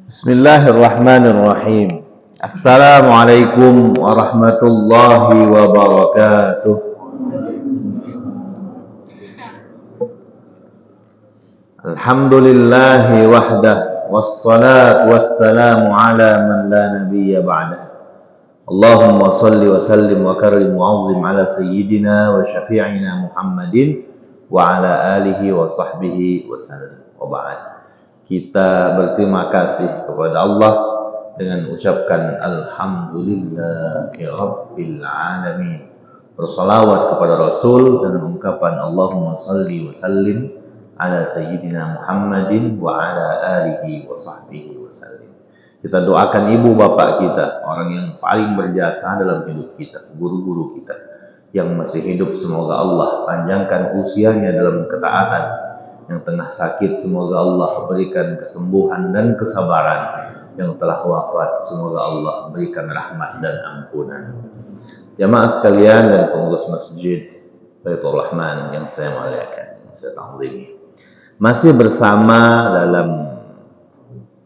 Bismillahirrahmanirrahim. Assalamualaikum warahmatullahi wabarakatuh. Alhamdulillahi wahdah, wassalatu wassalamu ala man la nabiyya ba'dah. Allahumma salli wa sallim wa karim wa azim ala sayyidina wa syafi'ina Muhammadin wa ala alihi wa sahbihi wa sallam. Wa ba'd. Kita berterima kasih kepada Allah dengan ucapkan Alhamdulillahi Rabbil Alamin. Bersalawat kepada Rasul dengan ungkapan Allahumma salli wa sallim ala sayyidina Muhammadin wa ala alihi wa sahbihi wa sallim. Kita doakan ibu bapak kita, orang yang paling berjasa dalam hidup kita, guru-guru kita yang masih hidup, semoga Allah panjangkan usianya dalam ketaatan. Yang tengah sakit, semoga Allah berikan kesembuhan dan kesabaran. Yang telah wafat, semoga Allah berikan rahmat dan ampunan. Jamaah sekalian dan pengurus masjid Baitur Rahman yang saya muliakan, yang saya ta'zimi. Masih bersama dalam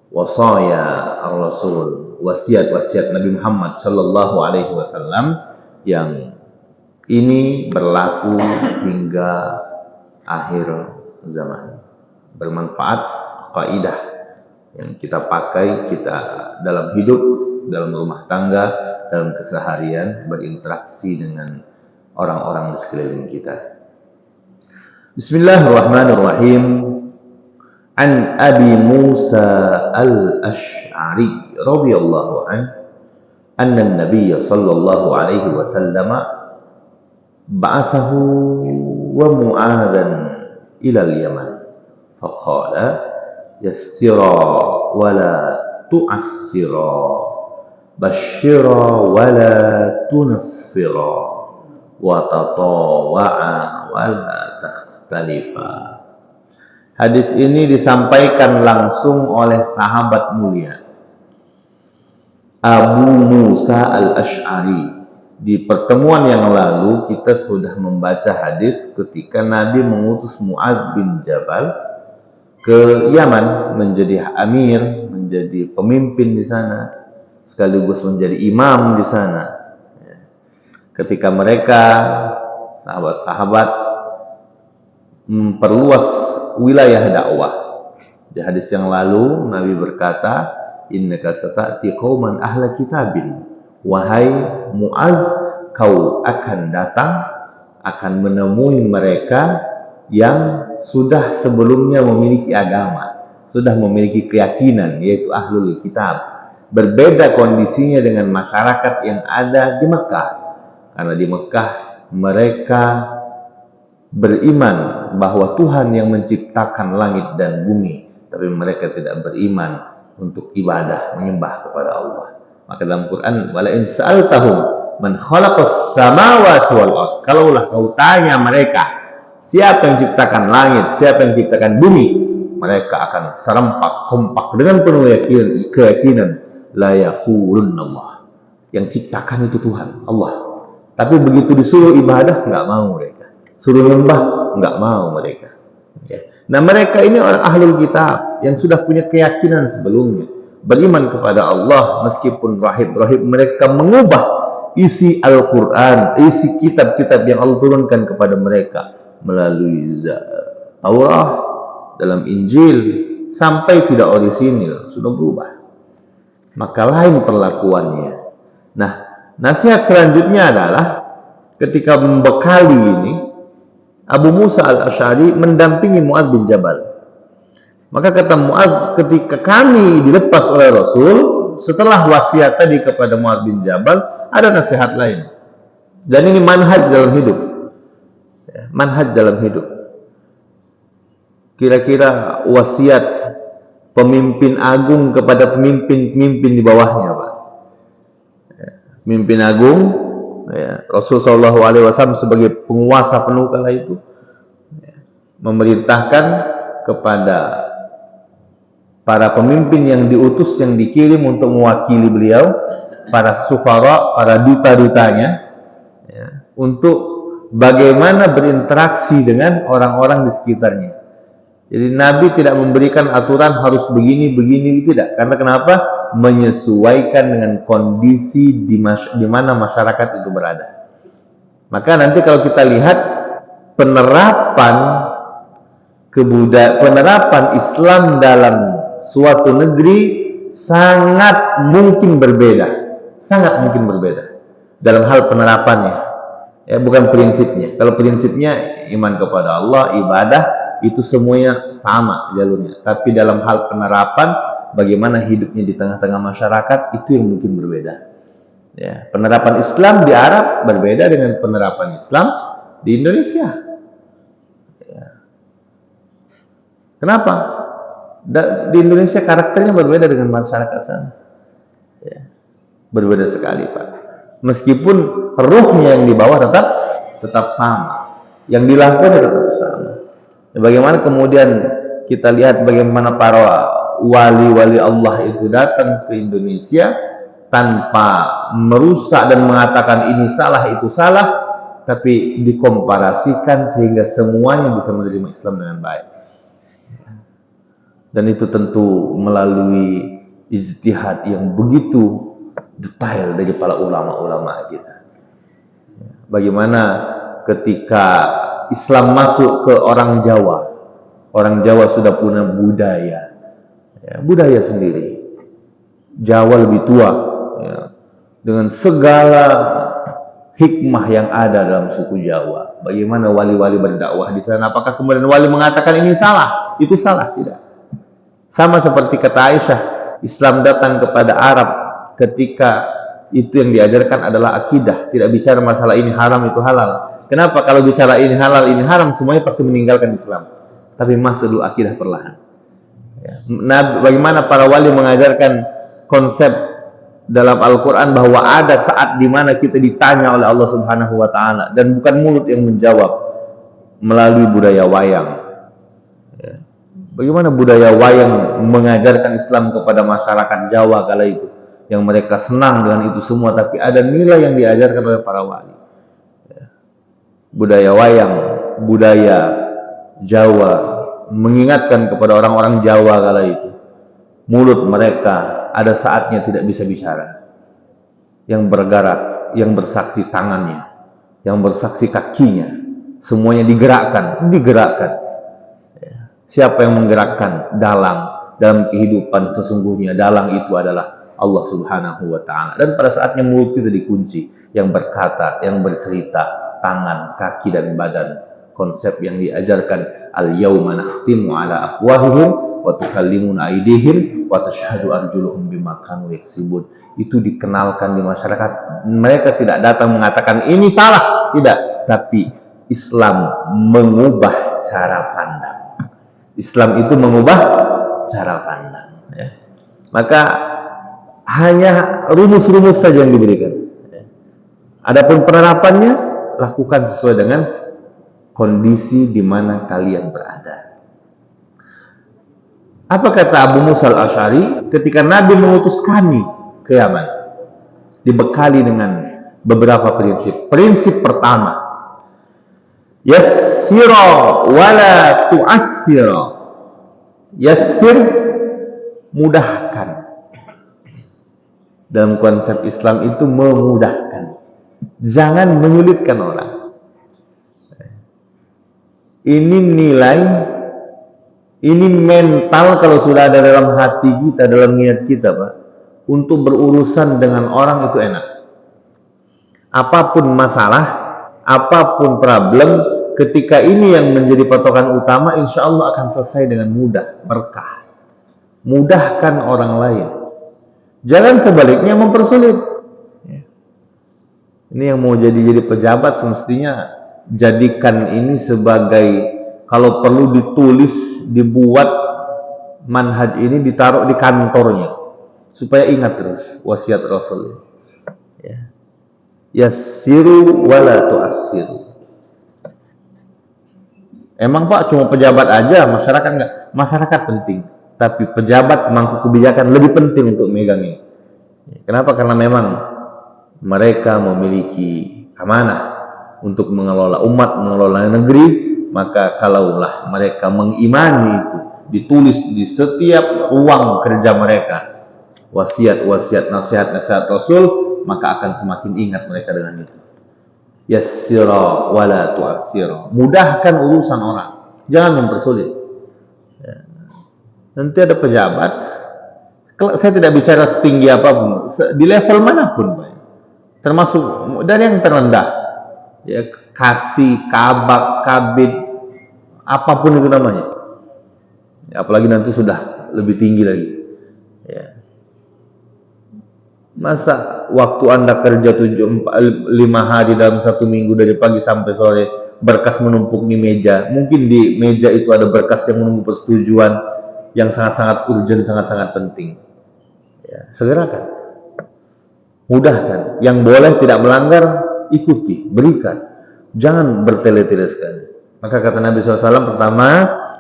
wasaya Rasul, wasiat-wasiat Nabi Muhammad sallallahu alaihi wasallam yang ini berlaku hingga akhir zaman. Bermanfaat kaidah yang kita pakai kita dalam hidup, dalam rumah tangga, dalam keseharian, berinteraksi dengan orang-orang di sekeliling kita. Bismillahirrahmanirrahim. An Abi Musa al-Ash'ari radhiyallahu anna an-nabiy sallallahu alaihi wasallam ba'athahu wa Mu'adhan ila al-Yaman faqala yassira wa la tu'assira basyira wa la tunaffira wa tatawa'a wa la takhtalifa. Hadis ini disampaikan langsung oleh sahabat mulia Abu Musa al-Ash'ari. Di pertemuan yang lalu kita sudah membaca hadis ketika Nabi mengutus Mu'adz bin Jabal ke Yaman menjadi amir, menjadi pemimpin di sana, sekaligus menjadi imam di sana. Ketika mereka sahabat-sahabat memperluas wilayah dakwah. Di hadis yang lalu Nabi berkata, innaka sata'ti qauman ahla kitabin. Wahai Mu'adz, kau akan datang, akan menemui mereka yang sudah sebelumnya memiliki agama, sudah memiliki keyakinan, yaitu ahlul kitab. Berbeda kondisinya dengan masyarakat yang ada di Mekah. Karena di Mekah mereka beriman bahwa Tuhan yang menciptakan langit dan bumi, tapi mereka tidak beriman untuk ibadah, menyembah kepada Allah. Maka dalam Quran, wala in sa'altahum man khalaqas samawati wal ard, kalaulah kau tanya mereka siapa yang ciptakan langit, siapa yang ciptakan bumi, mereka akan serempak kompak dengan penuh keyakinan la yaqulunallah, yang ciptakan itu Tuhan Allah. Tapi begitu disuruh ibadah enggak mau mereka, suruh nyembah enggak mau mereka. Nah, mereka ini orang ahlul kitab yang sudah punya keyakinan sebelumnya, beriman kepada Allah, meskipun rahib-rahib mereka mengubah isi Al-Quran, isi kitab-kitab yang Allah turunkan kepada mereka melalui Taurat, dalam Injil, sampai tidak orisinil, sudah berubah. Maka lain perlakuannya. Nah, nasihat selanjutnya adalah ketika membekali ini, Abu Musa al-Ash'ari mendampingi Mu'adz bin Jabal. Maka kata Mu'adz, ketika kami dilepas oleh Rasul, setelah wasiat tadi kepada Mu'adz bin Jabal, ada nasihat lain. Dan ini manhaj dalam hidup. Manhaj dalam hidup. Kira-kira wasiat pemimpin agung kepada pemimpin-pemimpin di bawahnya, Pak. Pemimpin agung, Rasul sallallahu alaihi wasallam sebagai penguasa penuh kala itu, memerintahkan kepada para pemimpin yang diutus, yang dikirim untuk mewakili beliau, para sufara, para duta-dutanya, untuk bagaimana berinteraksi dengan orang-orang di sekitarnya. Jadi Nabi tidak memberikan aturan harus begini, begini, tidak. Karena kenapa? Menyesuaikan dengan kondisi di mana masyarakat itu berada. Maka nanti kalau kita lihat penerapan Islam dalam suatu negeri sangat mungkin berbeda dalam hal penerapannya. Ya, bukan prinsipnya. Kalau prinsipnya iman kepada Allah, ibadah, itu semuanya sama jalurnya. Tapi dalam hal penerapan, bagaimana hidupnya di tengah-tengah masyarakat, itu yang mungkin berbeda. Ya, penerapan Islam di Arab berbeda dengan penerapan Islam di Indonesia. Ya. Kenapa? Di Indonesia karakternya berbeda dengan masyarakat sana. Ya. Berbeda sekali, Pak. Meskipun ruhnya yang dibawa tetap sama, yang dilakukan tetap sama. Ya, bagaimana kemudian kita lihat bagaimana para wali-wali Allah itu datang ke Indonesia tanpa merusak dan mengatakan ini salah, itu salah, tapi dikomparasikan sehingga semuanya bisa menerima Islam dengan baik. Dan itu tentu melalui ijtihad yang begitu detail dari para ulama-ulama kita. Bagaimana ketika Islam masuk ke orang Jawa sudah punya budaya, ya, budaya sendiri. Jawa lebih tua, ya, dengan segala hikmah yang ada dalam suku Jawa. Bagaimana wali-wali berdakwah di sana? Apakah kemudian wali mengatakan ini salah, itu salah? Tidak. Sama seperti kata Aisyah, Islam datang kepada Arab ketika itu yang diajarkan adalah akidah, tidak bicara masalah ini haram itu halal. Kenapa? Kalau bicara ini halal ini haram, semuanya pasti meninggalkan Islam. Tapi masuk dulu akidah perlahan. Ya. Nah, bagaimana para wali mengajarkan konsep dalam Al-Quran bahwa ada saat di mana kita ditanya oleh Allah Subhanahu wa Ta'ala, dan bukan mulut yang menjawab, melalui budaya wayang. Ya. Bagaimana budaya wayang mengajarkan Islam kepada masyarakat Jawa kala itu, yang mereka senang dengan itu semua, tapi ada nilai yang diajarkan oleh para wali. Ya. Budaya wayang, budaya Jawa mengingatkan kepada orang-orang Jawa kala itu, mulut mereka ada saatnya tidak bisa bicara. Yang bergerak, yang bersaksi tangannya, yang bersaksi kakinya, semuanya digerakkan. Ya. Siapa yang menggerakkan dalam kehidupan sesungguhnya? Dalang itu adalah Allah Subhanahu wa Ta'ala. Dan pada saatnya mulut kita dikunci, yang berkata, yang bercerita, tangan, kaki, dan badan. Konsep yang diajarkan, al-yawma nakhtimu ala afwahihim wa tukallimuna aydihim wa tashhadu arjuluhum bima kanu yaksibun. Itu dikenalkan di masyarakat. Mereka tidak datang mengatakan ini salah, tidak, tapi Islam mengubah cara pandang. Islam itu mengubah cara pandang, ya. Maka hanya rumus-rumus saja yang diberikan. Adapun penerapannya, lakukan sesuai dengan kondisi di mana kalian berada. Apa kata Abu Musa al-Asy'ari ketika Nabi mengutus kami ke Yaman? Dibekali dengan beberapa prinsip. Prinsip pertama, yassira wala tu'assira. Yassir, mudahkan. Dalam konsep Islam itu memudahkan. Jangan menyulitkan orang. Ini nilai, ini mental kalau sudah ada dalam hati kita, dalam niat kita, Pak, untuk berurusan dengan orang itu enak. Apapun masalah, apapun problem, ketika ini yang menjadi patokan utama, insya Allah akan selesai dengan mudah, berkah. Mudahkan orang lain. Jangan sebaliknya mempersulit. Ini yang mau jadi pejabat semestinya jadikan ini sebagai, kalau perlu ditulis, dibuat manhaj ini, ditaruh di kantornya supaya ingat terus wasiat Rasul. Ya. Yassiru wala tu'assiru. Emang Pak cuma pejabat aja, masyarakat enggak? Masyarakat penting, tapi pejabat pemangku kebijakan lebih penting untuk megang ini. Kenapa? Karena memang mereka memiliki amanah untuk mengelola umat, mengelola negeri, maka kalaulah mereka mengimani itu, ditulis di setiap ruang kerja mereka, wasiat-wasiat, nasihat-nasihat Rasul, maka akan semakin ingat mereka dengan itu. Yassira wala tu'assira, mudahkan urusan orang, jangan mempersulit. Ya. Nanti ada pejabat, kalau saya tidak bicara setinggi apapun, di level manapun, Pak, termasuk dari yang terendah, ya, kasih, kabak, kabid, apapun itu namanya, ya, apalagi nanti sudah lebih tinggi lagi, ya. Masa waktu Anda kerja 5 hari dalam 1 minggu dari pagi sampai sore, berkas menumpuk di meja, mungkin di meja itu ada berkas yang menunggu persetujuan yang sangat-sangat urgent, sangat-sangat penting, ya, segerakan, mudahkan. Yang boleh tidak melanggar, ikuti, berikan, jangan bertele-tele sekali. Maka kata Nabi SAW, pertama,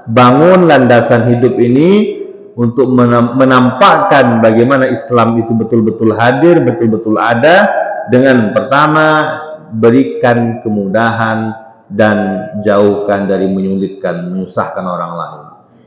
bangun landasan hidup ini untuk menampakkan bagaimana Islam itu betul-betul hadir, betul-betul ada, dengan pertama, berikan kemudahan dan jauhkan dari menyulitkan, menyusahkan orang lain.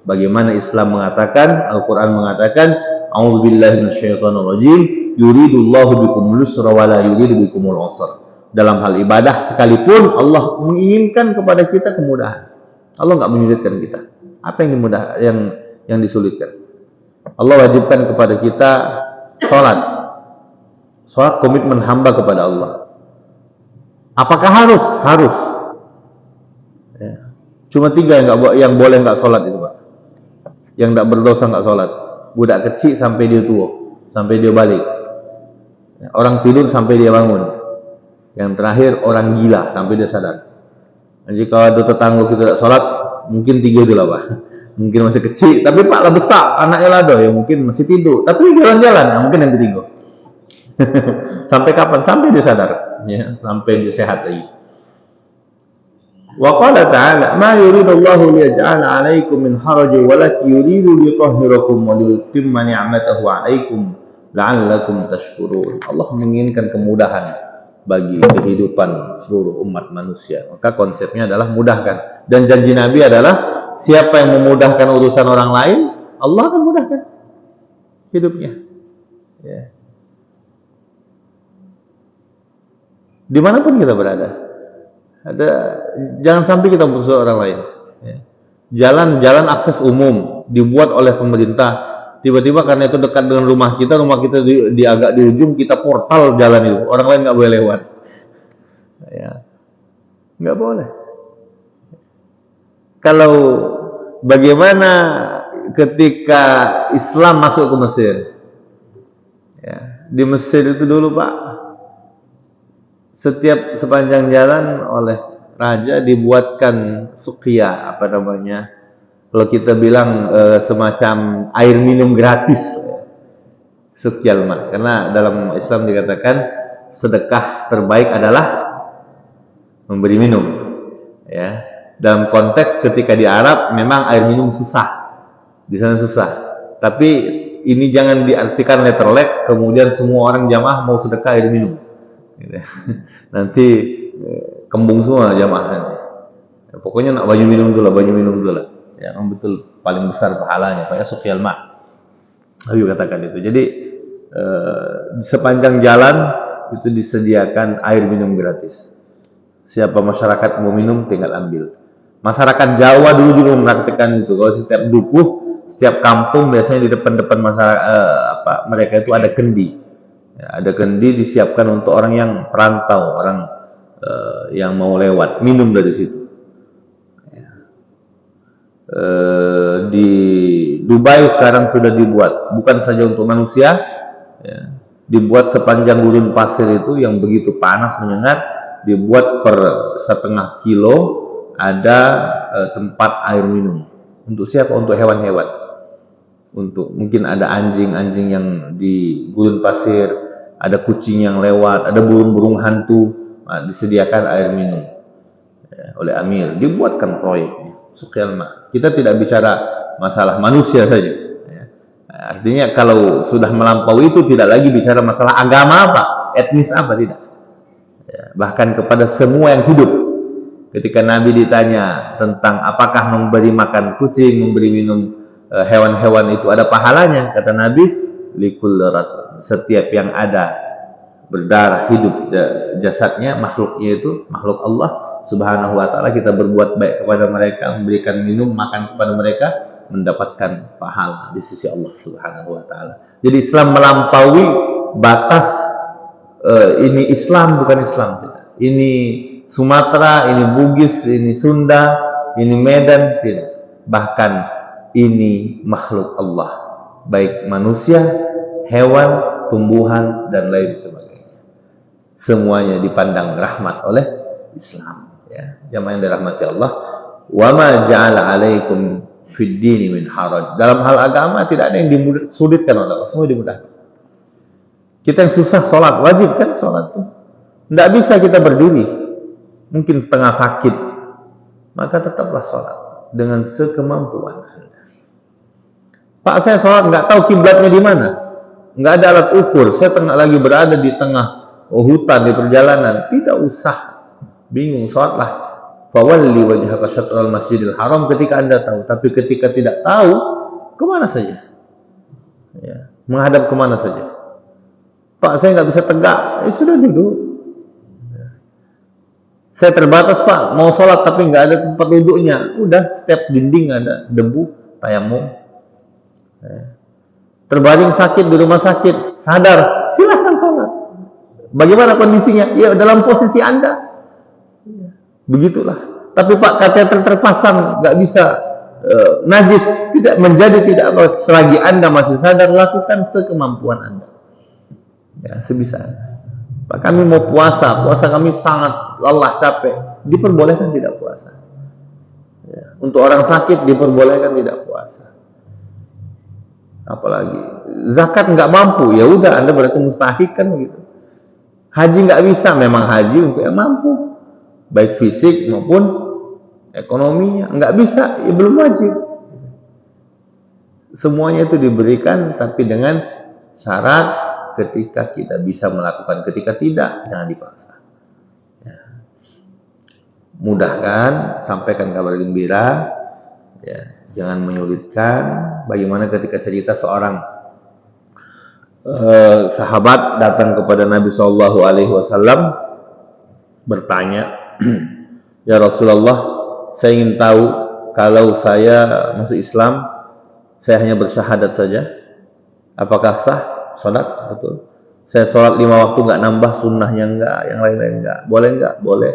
Bagaimana Islam mengatakan, Al-Quran mengatakan, A'udzubillahi minasyaitonirrajim, yuridullahu bikumul yusra wa la yuridu bikumul usra. Dalam hal ibadah sekalipun Allah menginginkan kepada kita kemudahan. Allah nggak menyulitkan kita. Apa yang dimudah, yang disulitkan? Allah wajibkan kepada kita sholat. Sholat komitmen hamba kepada Allah. Apakah harus? Harus. Ya. Cuma 3 yang boleh nggak sholat itu, Pak. Yang nggak berdosa nggak sholat. Budak kecil sampai dia tua, sampai dia balik. Orang tidur sampai dia bangun. Yang terakhir orang gila sampai dia sadar. Jadi kalau ada tetangga kita tidak sholat, mungkin 3 itu lah, Pak. Mungkin masih kecil, tapi Pak lah besar, anaknya lado ya mungkin masih tidur, tapi jalan-jalan, ya, mungkin yang ketiga. Sampai kapan? Sampai dia sadar, ya, sampai dia sehat lagi. Wa qala ta'ala, ma yuridullahu liyaj'ala 'alaikum min harajin walakin yuridu liyutahhirakum wa liyutimma ni'matahu 'alaikum la'allakum tashkurun. Allah menginginkan kemudahan bagi kehidupan seluruh umat manusia. Maka konsepnya adalah mudahkan. Dan janji Nabi adalah siapa yang memudahkan urusan orang lain, Allah akan mudahkan hidupnya. Ya. Dimanapun kita berada, jangan sampai kita mempersulit orang lain. Ya. Jalan akses umum dibuat oleh pemerintah. Tiba-tiba karena itu dekat dengan rumah kita di agak di ujung, kita portal jalan itu, orang lain nggak boleh lewat. Ya. Nggak boleh. Kalau bagaimana ketika Islam masuk ke Mesir, ya, di Mesir itu dulu, Pak, setiap sepanjang jalan oleh raja dibuatkan suqya, apa namanya, kalau kita bilang semacam air minum gratis, suqyal ma. Karena dalam Islam dikatakan sedekah terbaik adalah memberi minum, ya. Dalam konteks ketika di Arab memang air minum susah, di sana susah. Tapi ini jangan diartikan letterlek kemudian semua orang jamaah mau sedekah air minum. Nanti kembung semua jamaahnya. Ya, pokoknya nak baju minum dulu lah. Ya, yang betul paling besar pahalanya, Pak, suqyal ma. Ayo katakan itu. Jadi di sepanjang jalan itu disediakan air minum gratis. Siapa masyarakat mau minum tinggal ambil. Masyarakat Jawa dulu juga mempraktikkan itu. Kalau setiap dukuh, setiap kampung biasanya di depan-depan masyarakat mereka itu ada kendi. Ya, ada kendi disiapkan untuk orang yang perantau, orang yang mau lewat, minum dari situ. Ya. Di Dubai sekarang sudah dibuat, bukan saja untuk manusia, ya, dibuat sepanjang gurun pasir itu yang begitu panas menyengat, dibuat per 1,5 kilo ada tempat air minum. Untuk siapa? Untuk hewan-hewan. Untuk mungkin ada anjing-anjing yang di gurun pasir, ada kucing yang lewat, ada burung-burung hantu, disediakan air minum, ya, oleh Amir. Dibuatkan proyeknya, suqyal ma. Kita tidak bicara masalah manusia saja, ya. Artinya kalau sudah melampaui itu tidak lagi bicara masalah agama apa, etnis apa, tidak, ya. Bahkan kepada semua yang hidup, Ketika Nabi ditanya tentang apakah memberi makan kucing, memberi minum hewan-hewan itu ada pahalanya, kata Nabi, likul rat, setiap yang ada berdarah hidup jasadnya, makhluknya itu makhluk Allah Subhanahu wa taala, kita berbuat baik kepada mereka, memberikan minum makan kepada mereka, mendapatkan pahala di sisi Allah Subhanahu wa taala. Jadi Islam melampaui batas ini Islam bukan Islam, ini Sumatera, ini Bugis, ini Sunda, ini Medan, tidak. Bahkan ini makhluk Allah, baik manusia, hewan, tumbuhan, dan lain sebagainya. Semuanya dipandang rahmat oleh Islam. Ya, jamaah yang dirahmati Allah. Wa ma ja'ala 'alaikum fid dini min haraj. Dalam hal agama tidak ada yang disulitkan oleh Allah, semua dimudahkan. Kita yang susah sholat, wajib kan sholat tuh. Tidak bisa kita berdiri, mungkin setengah sakit, maka tetaplah sholat dengan sekemampuan Anda. Pak, saya sholat nggak tahu kiblatnya di mana, nggak ada alat ukur, saya lagi berada di tengah hutan di perjalanan, tidak usah bingung, sholatlah. Fawalli wajhaka syatral masjidil haram ketika Anda tahu, tapi ketika tidak tahu, kemana saja? Ya, menghadap kemana saja? Pak, saya nggak bisa tegak, sudah duduk. Saya terbatas Pak, mau sholat tapi nggak ada tempat duduknya, udah setiap dinding ada debu, tayamum. Terbaring sakit di rumah sakit, sadar, silahkan sholat. Bagaimana kondisinya? Ya dalam posisi Anda. Begitulah. Tapi Pak, kateter terpasang, nggak bisa najis, tidak menjadi tidak apa. Selagi Anda masih sadar, lakukan sekemampuan Anda. Ya, sebisa Anda. Pak, kami mau puasa kami sangat lelah, capek, diperbolehkan tidak puasa. Ya, untuk orang sakit diperbolehkan tidak puasa. Apalagi zakat nggak mampu, ya udah Anda berarti mustahik kan begitu. Haji nggak bisa, memang haji untuk yang mampu, baik fisik maupun ekonominya. Nggak bisa, ya belum wajib. Semuanya itu diberikan, tapi dengan syarat ketika kita bisa melakukan, ketika tidak, jangan dipaksa. Ya. Mudahkan, sampaikan kabar gembira, ya, jangan menyulitkan. Bagaimana ketika cerita seorang sahabat datang kepada Nabi SAW bertanya, ya Rasulullah, saya ingin tahu kalau saya masuk Islam, saya hanya bersyahadat saja, apakah sah? Sholat, betul. Saya sholat 5 waktu nggak nambah, sunnahnya nggak, yang lain-lain nggak. Boleh nggak? Boleh.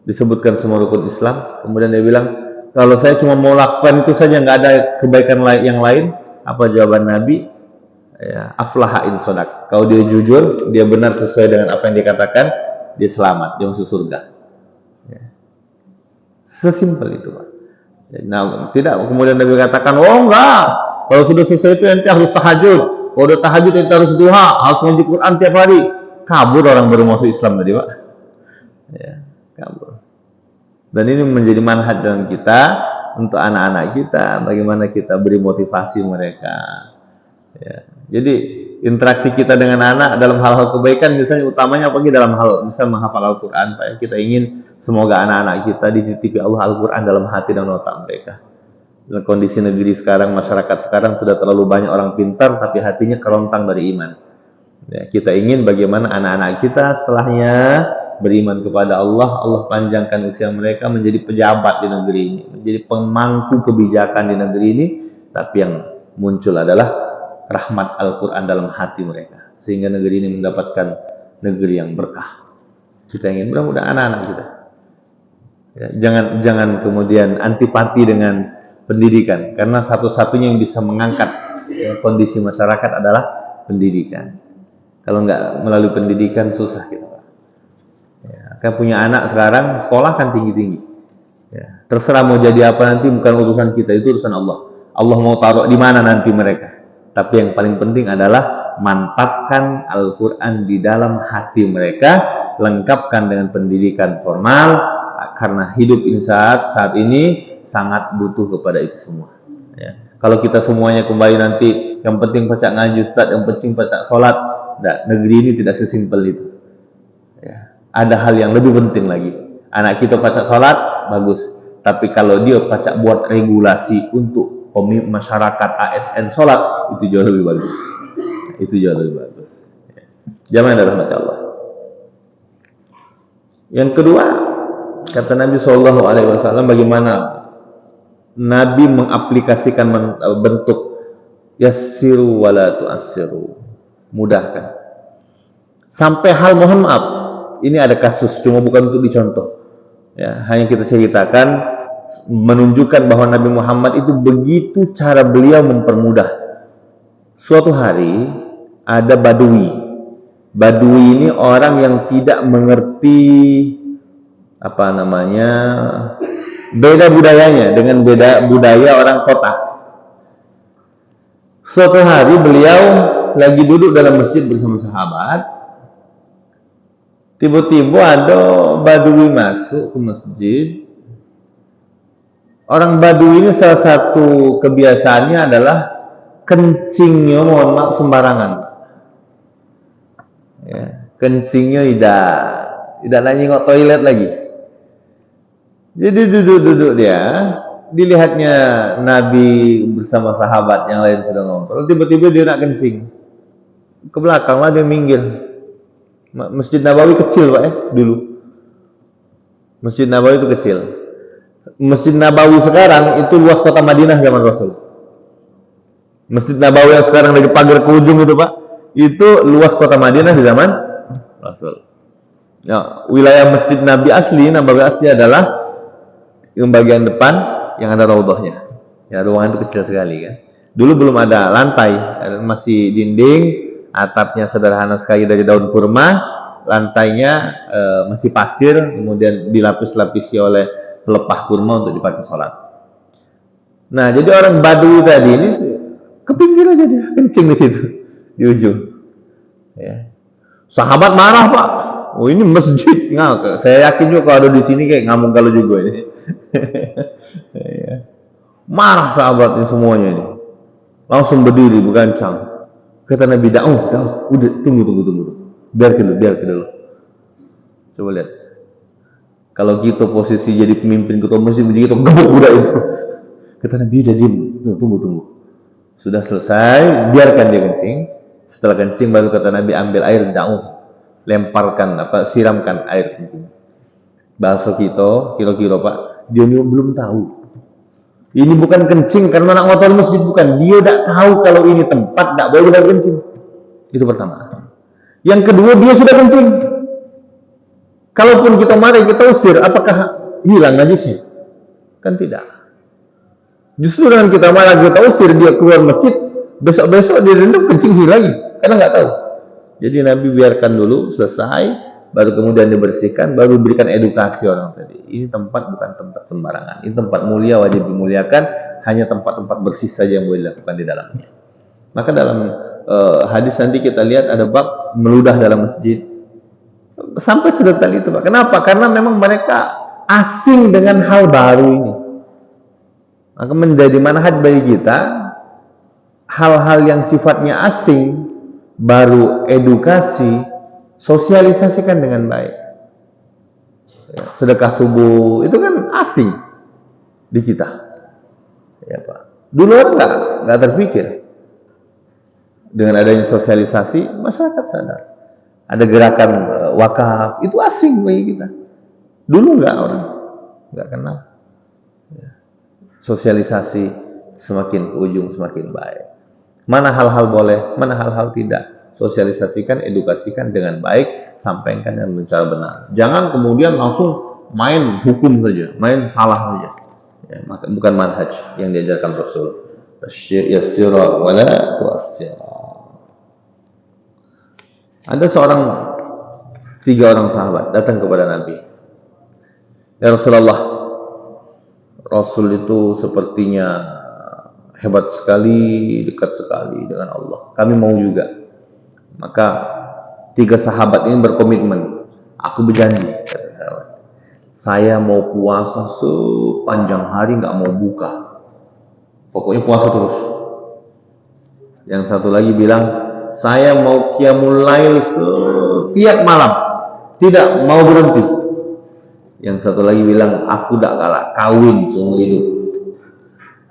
Disebutkan semua rukun Islam. Kemudian dia bilang, kalau saya cuma mau lakukan itu saja, nggak ada kebaikan yang lain. Apa jawaban Nabi? Ya, aflaha in shodak. Kalau dia jujur, dia benar sesuai dengan apa yang dikatakan, dia selamat, dia masuk surga. Ya. Sesimpel itu, Pak. Nah, tidak kemudian Nabi katakan, oh enggak, kalau sudah selesai itu nanti harus tahajud. Kalau udah tahajud nanti harus duha, harus ngaji Quran tiap hari. Kabur orang baru masuk Islam tadi, Pak. Ya, kabur. Dan ini menjadi manhaj dalam kita untuk anak-anak kita, bagaimana kita beri motivasi mereka. Ya. Jadi interaksi kita dengan anak dalam hal-hal kebaikan, misalnya utamanya apalagi dalam hal misal menghafal Al-Quran, Pak. Kita ingin semoga anak-anak kita dititipi Allah Al-Quran dalam hati dan otak mereka. Dalam kondisi negeri sekarang, masyarakat sekarang sudah terlalu banyak orang pintar tapi hatinya kerontang dari iman. Ya, kita ingin bagaimana anak-anak kita setelahnya beriman kepada Allah, Allah panjangkan usia mereka menjadi pejabat di negeri ini, menjadi pemangku kebijakan di negeri ini, tapi yang muncul adalah rahmat Al-Quran dalam hati mereka, sehingga negeri ini mendapatkan negeri yang berkah. Kita ingin mudah-mudahan anak-anak kita. Ya, jangan kemudian antipati dengan pendidikan, karena satu-satunya yang bisa mengangkat kondisi masyarakat adalah pendidikan. Kalau nggak melalui pendidikan susah kita. Ya, kan punya anak sekarang sekolah kan tinggi-tinggi. Ya, terserah mau jadi apa nanti bukan urusan kita, itu urusan Allah. Allah mau taruh di mana nanti mereka. Tapi yang paling penting adalah mantapkan Al-Quran di dalam hati mereka, lengkapkan dengan pendidikan formal, karena hidup ini saat ini sangat butuh kepada itu semua. Ya. Kalau kita semuanya kembali nanti, yang penting pacak ngaji Ustaz, yang penting pacak sholat, negeri ini tidak sesimpel itu. Ya. Ada hal yang lebih penting lagi. Anak kita pacak sholat, bagus. Tapi kalau dia pacak buat regulasi untuk masyarakat ASN sholat, itu jauh lebih bagus. Itu jauh lebih bagus. Jamaah rahmat Allah. Yang kedua, kata Nabi SAW, bagaimana Nabi mengaplikasikan bentuk yassiru wala tu'assiru, mudahkan. Sampai hal mohon maaf, ini ada kasus, cuma bukan untuk dicontoh. Ya, hanya kita ceritakan, menunjukkan bahwa Nabi Muhammad itu begitu cara beliau mempermudah. Suatu hari ada Badui. Badui ini orang yang tidak mengerti beda budayanya dengan beda budaya orang kota. Suatu hari beliau lagi duduk dalam masjid bersama sahabat. Tiba-tiba ada Badui masuk ke masjid. Orang Badui ini salah satu kebiasaannya adalah kencingnya, mohon maaf, sembarangan. Ya, kencingnya tidak nengok toilet lagi. Jadi duduk dia, dilihatnya Nabi bersama sahabat yang lain sedang ngobrol, tiba-tiba dia nak kencing. Ke belakang lah dia minggir. Masjid Nabawi kecil Pak dulu. Masjid Nabawi itu kecil. Masjid Nabawi sekarang itu luas kota Madinah zaman Rasul. Masjid Nabawi yang sekarang dari pagar ke ujung itu Pak, itu luas kota Madinah di zaman Rasul. Ya, wilayah Masjid Nabawi asli adalah yang bagian depan yang ada raudhahnya. Ya, ruangan itu kecil sekali kan. Dulu belum ada lantai, masih dinding, atapnya sederhana sekali dari daun kurma, lantainya masih pasir, kemudian dilapis-lapisi oleh pelepah kurma untuk dipakai sholat. Nah, jadi orang Badui tadi ini kepinggir aja dia, kencing di situ, di ujung. Ya. Sahabat marah Pak, oh ini masjid, nggak? Saya yakin juga kalau ada di sini kayak ngamuk kalau juga ini. Ya. Marah sahabat ini semuanya ini, langsung berdiri bergancang. Kata Nabi, udah tunggu. Biar dulu. Coba lihat. Kalau gitu posisi jadi pemimpin ketua masjid begitu, gebuk budak itu. Kata Nabi, udah diam, tunggu. Sudah selesai, biarkan dia kencing. Setelah kencing baru kata Nabi, ambil air lemparkan siramkan air kencing. Bahasa kita, kira-kira Pak, dia belum tahu. Ini bukan kencing karena nak ngotor masjid, bukan. Dia tidak tahu kalau ini tempat tidak boleh kita kencing. Itu pertama. Yang kedua, dia sudah kencing. Kalaupun kita mari kita usir, apakah hilang najisnya? Kan tidak. Justru dengan kita marah kita usir, dia keluar masjid, besok-besok dia rendam kencing sih lagi, karena nggak tahu. Jadi Nabi biarkan dulu selesai, baru kemudian dibersihkan, baru berikan edukasi orang tadi. Ini tempat bukan tempat sembarangan. Ini tempat mulia, wajib dimuliakan. Hanya tempat-tempat bersih saja yang boleh dilakukan di dalamnya. Maka dalam hadis nanti kita lihat ada bab meludah dalam masjid. Sampai sedetail itu Pak. Kenapa? Karena memang mereka asing dengan hal baru ini. Maka menjadi manhaj bagi kita, hal-hal yang sifatnya asing, baru edukasi, sosialisasikan dengan baik. Ya, sedekah subuh itu kan asing di kita, ya Pak. Dulu kan nggak terpikir. Dengan adanya sosialisasi, masyarakat sadar. Ada gerakan wakaf, itu asing bagi kita. Dulu orang nggak kenal. Ya. Sosialisasi semakin ke ujung semakin baik. Mana hal-hal boleh, mana hal-hal tidak. Sosialisasikan, edukasikan dengan baik, sampaikan dengan cara benar. Jangan kemudian langsung main hukum saja, main salah saja. Ya, bukan manhaj yang diajarkan Rasul. Yassira wa la tu'assira. Ada 3 orang sahabat datang kepada Nabi. Ya Rasulullah, Rasul itu sepertinya hebat sekali, dekat sekali dengan Allah. Kami mau juga. Maka 3 sahabat ini berkomitmen. Aku berjanji, kata sahabat, saya mau puasa sepanjang hari, nggak mau buka. Pokoknya puasa terus. Yang satu lagi bilang, saya mau qiyamul lail setiap malam, tidak mau berhenti. Yang satu lagi bilang, aku tak galak kawin seumur hidup.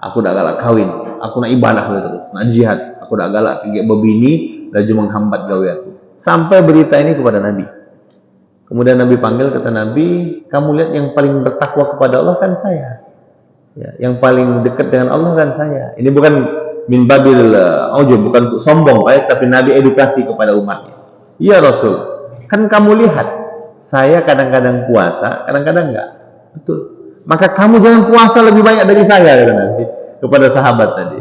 Aku tak galak kawin. Aku nak ibadah terus, nak jihad. Aku tak galak kegek bebini, laju menghambat gawe aku. Sampai berita ini kepada Nabi. Kemudian Nabi panggil, kata Nabi, kamu lihat yang paling bertakwa kepada Allah kan saya. Ya, yang paling dekat dengan Allah kan saya. Ini bukan min babil bukan untuk sombong, tapi Nabi edukasi kepada umatnya. Iya Rasul, kan kamu lihat, saya kadang-kadang puasa, kadang-kadang enggak. Betul. Maka kamu jangan puasa lebih banyak dari saya, kata Nabi kepada sahabat tadi.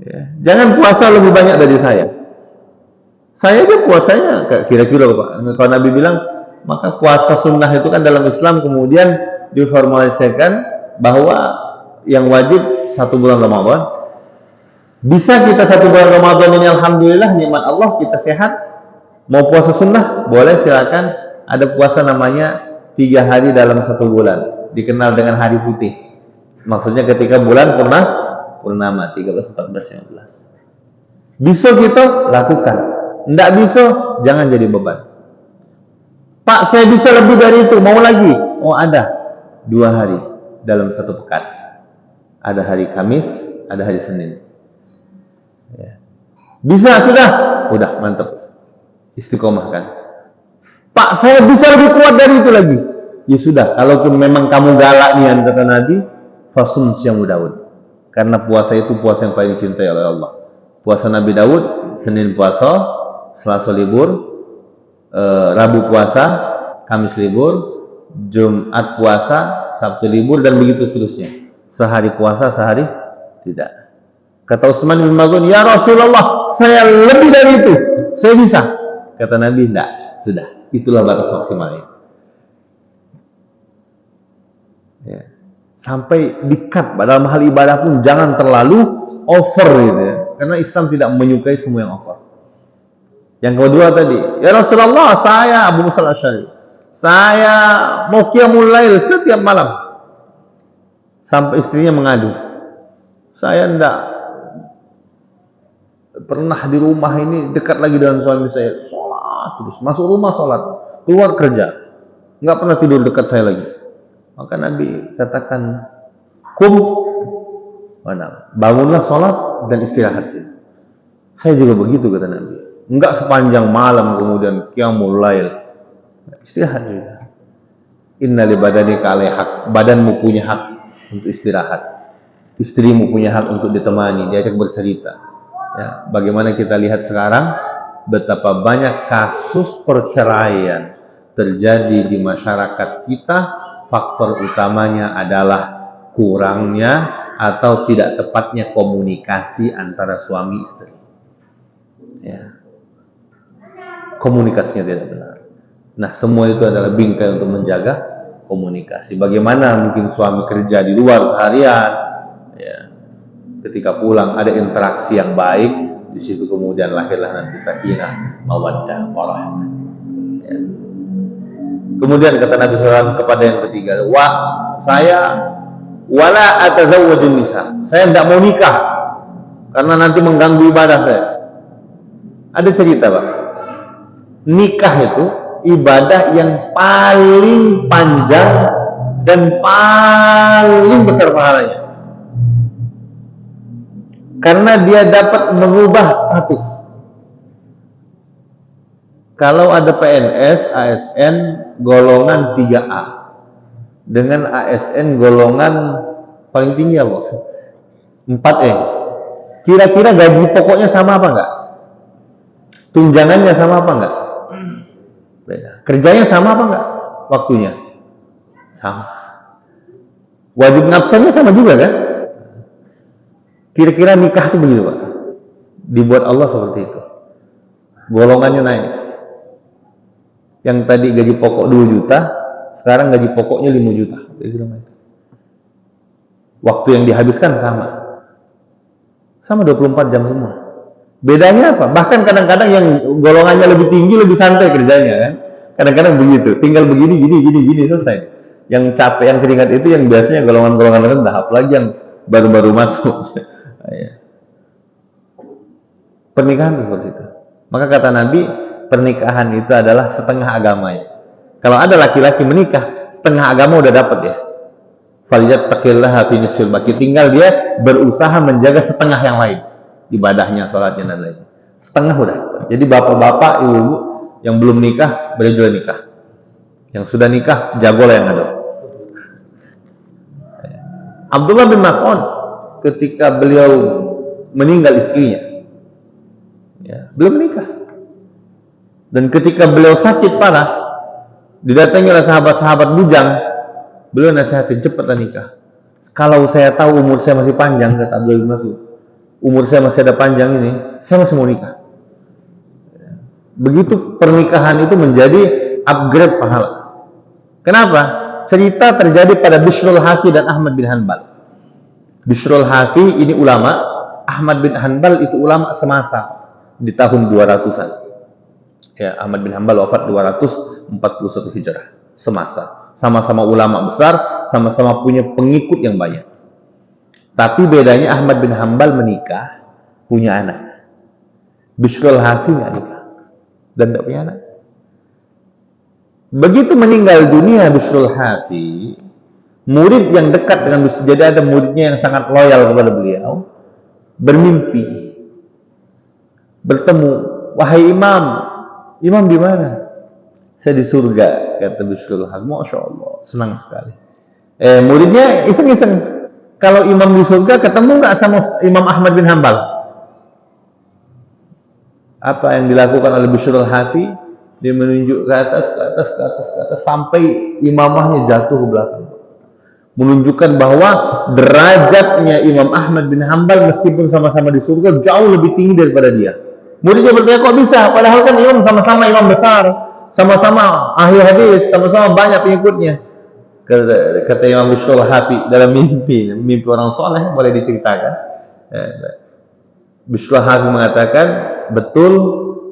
Ya, jangan puasa lebih banyak dari saya. Saya aja puasanya kira-kira kalau Nabi bilang, maka puasa sunnah itu kan dalam Islam kemudian diformalisasikan bahwa yang wajib 1 bulan Ramadan. Bisa kita 1 bulan Ramadan ini alhamdulillah nikmat Allah, kita sehat. Mau puasa sunnah boleh, silakan. Ada puasa namanya 3 hari dalam 1 bulan, dikenal dengan hari putih. Maksudnya ketika bulan purnama 13, 14, 15. Bisa kita lakukan. Tidak bisa, jangan jadi beban. Pak, saya bisa lebih dari itu, mau lagi? Oh ada, 2 hari dalam 1 pekan. Ada hari Kamis, ada hari Senin. Ya. Bisa, sudah? Udah, mantap. Istiqomah kan? Pak, saya bisa lebih kuat dari itu lagi. Ya sudah, kalau memang kamu galak nih, kata Nabi, fasum syamu Daud. Karena puasa itu puasa yang paling dicintai oleh Allah. Puasa Nabi Daud, Senin puasa, Selasa libur, Rabu puasa, Kamis libur, Jumat puasa, Sabtu libur, dan begitu seterusnya. Sehari puasa, sehari tidak. Kata Utsman bin Maz'un, ya Rasulullah, saya lebih dari itu, saya bisa. Kata Nabi, tidak, sudah, itulah batas maksimalnya. Ya. Sampai di-cut dalam hal ibadah pun jangan terlalu over gitu ya. Karena Islam tidak menyukai semua yang over. Yang kedua tadi, ya Rasulullah, saya Abu Musa al-Asy'ari, saya mau qiyamul lail setiap malam. Sampai istrinya mengadu, saya enggak pernah di rumah ini dekat lagi dengan suami saya, sholat terus, masuk rumah sholat, keluar kerja, enggak pernah tidur dekat saya lagi. Maka Nabi katakan, bangunlah sholat dan istirahat. Saya juga begitu, kata Nabi. Enggak sepanjang malam kemudian qiyamul lail. Istirahat juga. Inna li badanika alaihi haq. Badanmu punya hak untuk istirahat. Istrimu punya hak untuk ditemani, diajak bercerita. Ya, bagaimana kita lihat sekarang betapa banyak kasus perceraian terjadi di masyarakat kita. Faktor utamanya adalah kurangnya atau tidak tepatnya komunikasi antara suami istri. Ya. Komunikasinya tidak benar. Nah, semua itu adalah bingkai untuk menjaga komunikasi. Bagaimana mungkin suami kerja di luar seharian, ya, ketika pulang ada interaksi yang baik, di situ kemudian lahirlah nanti sakinah, mawaddah, warahmah. Ya. Kemudian kata Nabi SAW kepada yang ketiga, saya wala atazawwajun nisa. Saya tidak mau nikah karena nanti mengganggu ibadah saya. Ada cerita, Pak. Nikah itu ibadah yang paling panjang dan paling besar pahalanya. Karena dia dapat mengubah status. Kalau ada PNS, ASN golongan 3A dengan ASN golongan paling tinggi apa? 4E. Kira-kira gaji pokoknya sama apa enggak? Tunjangannya sama apa enggak? Beda. Kerjanya sama apa enggak? Waktunya sama. Wajib nafsannya sama juga kan? Kira-kira nikah itu begitu, Pak. Dibuat Allah seperti itu. Golongannya naik. Yang tadi gaji pokok 2 juta, sekarang gaji pokoknya 5 juta. Waktu yang dihabiskan sama. Sama 24 jam semua. Bedanya apa? Bahkan kadang-kadang yang golongannya lebih tinggi lebih santai kerjanya kan. Kadang-kadang begitu. Tinggal begini, gini selesai. Yang capek, yang keringat itu yang biasanya golongan-golongan rendah, apalagi yang baru-baru masuk. Pernikahan seperti itu. Maka kata Nabi, pernikahan itu adalah setengah agamanya. Kalau ada laki-laki menikah, setengah agama udah dapat ya. Falyattaqillaha fi nisfil baqi. Tinggal dia berusaha menjaga setengah yang lain. Ibadahnya, sholatnya dan lain. Setengah udah. Jadi bapak-bapak, ibu-ibu yang belum nikah, boleh juga nikah. Yang sudah nikah, jagolah yang ada. Abdullah bin Mas'ud ketika beliau meninggal istrinya, ya, belum menikah. Dan ketika beliau sakit parah, didatangi oleh sahabat-sahabat bujang, beliau nasihatin, cepatlah nikah. Kalau saya tahu umur saya masih panjang, kata Abdullah bin Mas'ud, umur saya masih ada panjang ini, saya masih mau nikah. Begitu pernikahan itu menjadi upgrade pahala. Kenapa? Cerita terjadi pada Bishrul Hafi dan Ahmad bin Hanbal. Bishrul Hafi ini ulama, Ahmad bin Hanbal itu ulama semasa di tahun 200-an. Ya, Ahmad bin Hanbal wafat 241 Hijrah, semasa. Sama-sama ulama besar, sama-sama punya pengikut yang banyak. Tapi bedanya Ahmad bin Hanbal menikah, punya anak. Bishrul Hafi nggak nikah dan tidak punya anak. Begitu meninggal dunia Bishrul Hafi, murid yang dekat dengan Bishrul, jadi ada muridnya yang sangat loyal kepada beliau, bermimpi bertemu, wahai imam, imam di mana? Saya di surga, kata Bishrul Hafi. Masya Allah, senang sekali. Muridnya iseng-iseng, kalau imam di surga ketemu nggak sama Imam Ahmad bin Hanbal? Apa yang dilakukan oleh Bishrul Hafi? Dia menunjuk ke atas, ke atas, ke atas, ke atas, sampai imamahnya jatuh ke belakang. Menunjukkan bahwa derajatnya Imam Ahmad bin Hanbal meskipun sama-sama di surga jauh lebih tinggi daripada dia. Muridnya bertanya, kok bisa? Padahal kan imam sama-sama imam besar, sama-sama ahli hadis, sama-sama banyak pengikutnya. Kata Imam Bishrul Hafi dalam mimpi orang soleh, boleh diceritakan. Bishrul Hafi mengatakan, betul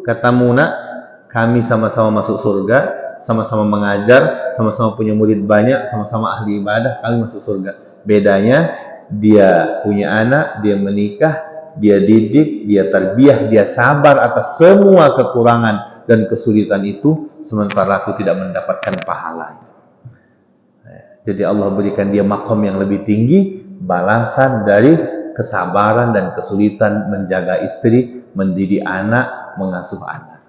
katamu nak, kami sama-sama masuk surga, sama-sama mengajar, sama-sama punya murid banyak, sama-sama ahli ibadah, kami masuk surga. Bedanya, dia punya anak, dia menikah, dia didik, dia tarbiyah, dia sabar atas semua kekurangan dan kesulitan itu, sementara aku tidak mendapatkan pahala. Jadi Allah berikan dia makom yang lebih tinggi, balasan dari kesabaran dan kesulitan menjaga istri, mendidik anak, mengasuh anak.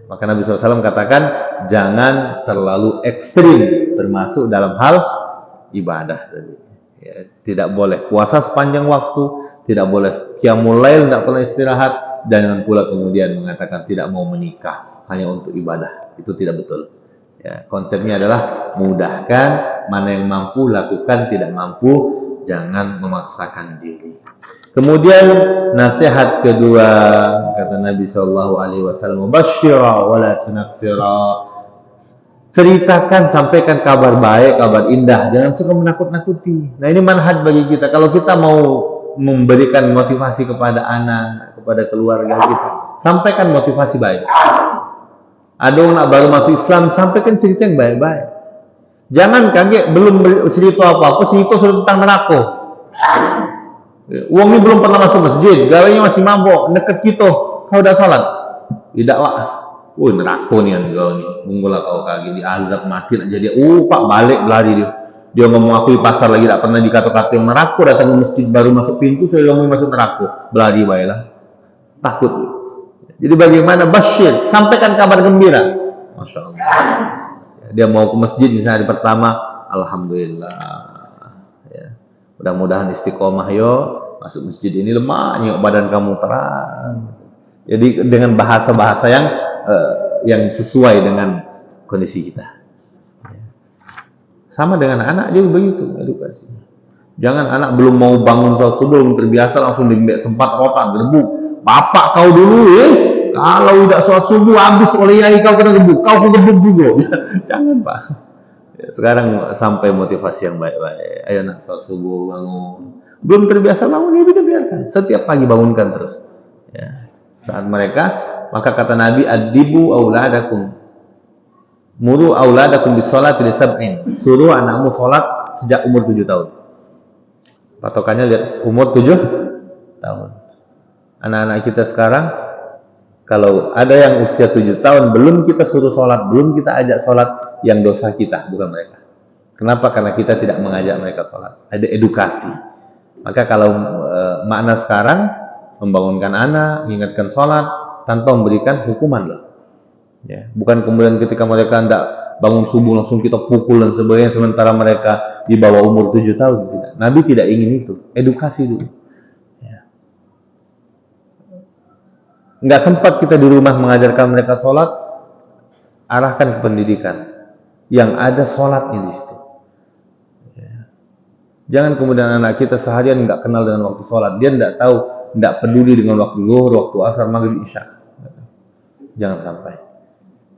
Maka Nabi SAW katakan, jangan terlalu ekstrim, termasuk dalam hal ibadah. Ya, tidak boleh puasa sepanjang waktu, tidak boleh qiyamul lail, tidak pernah istirahat, dan jangan pula kemudian mengatakan tidak mau menikah hanya untuk ibadah. Itu tidak betul. Ya, konsepnya adalah mudahkan, mana yang mampu lakukan, tidak mampu jangan memaksakan diri. Kemudian nasihat kedua, kata Nabi SAW, basyira wa la tunaffira. Ceritakan, sampaikan kabar baik, kabar indah, jangan suka menakut-nakuti. Nah, ini manhaj bagi kita. Kalau kita mau memberikan motivasi kepada anak, kepada keluarga kita, sampaikan motivasi baik. Ada orang baru masuk Islam, sampaikan cerita yang baik-baik. Jangan kaget, belum cerita apa-apa, cerita sudah tentang neraka. Uang ini belum pernah masuk masjid, gawainya masih mabok, dekat kita, kau udah salat? Tidak lah. Neraka nih yang kau nih, munggulah kau kaget, diazab mati nak jadi. Pak balik berlari dia. Dia ngomong aku di pasar lagi tak pernah dikata-kata yang neraka, datang ke masjid baru masuk pintu, saya ngomong masuk neraka, berlari baiklah. Takut. Jadi bagaimana basyir, sampaikan kabar gembira. Masya Allah. Dia mau ke masjid di hari pertama, alhamdulillah. Mudah-mudahan istiqomah yo, masuk masjid ini lemahnya badan kamu terang. Jadi dengan bahasa-bahasa yang sesuai dengan kondisi kita. Sama dengan anak juga begitu edukasi. Jangan anak belum mau bangun sholat subuh, belum terbiasa langsung dibek sempat rotan gebuk. Bapak kau dulu kalau tidak sholat subuh habis oleh yai kau kena gebuk, kau gebuk juga. Jangan Pak. Sekarang sampai motivasi yang baik-baik. Ayo nak sholat subuh, bangun. Belum terbiasa bangun, ya kita biarkan. Setiap pagi bangunkan terus. Ya. Saat mereka, maka kata Nabi, adibu auladakum, muru auladakum bisolati li sab'in. Suruh anakmu sholat sejak umur 7 tahun. Patokannya lihat umur 7 tahun. Anak-anak kita sekarang Kalau ada yang usia 7 tahun belum kita suruh sholat, belum kita ajak sholat, yang dosa kita, bukan mereka. Kenapa? Karena kita tidak mengajak mereka sholat. Ada edukasi. Maka kalau makna sekarang membangunkan anak, mengingatkan sholat tanpa memberikan hukuman loh. Ya, bukan kemudian ketika mereka hendak bangun subuh langsung kita pukul dan sebagainya, sementara mereka di bawah umur 7 tahun. Tidak. Nabi tidak ingin itu. Edukasi dulu. Ya. Nggak sempat kita di rumah mengajarkan mereka sholat, arahkan ke pendidikan. Yang ada sholatnya di situ. Ya. Jangan kemudian anak kita seharian nggak kenal dengan waktu sholat. Dia nggak tahu, nggak peduli dengan waktu zuhur, waktu asar, maghrib, isya. Jangan sampai.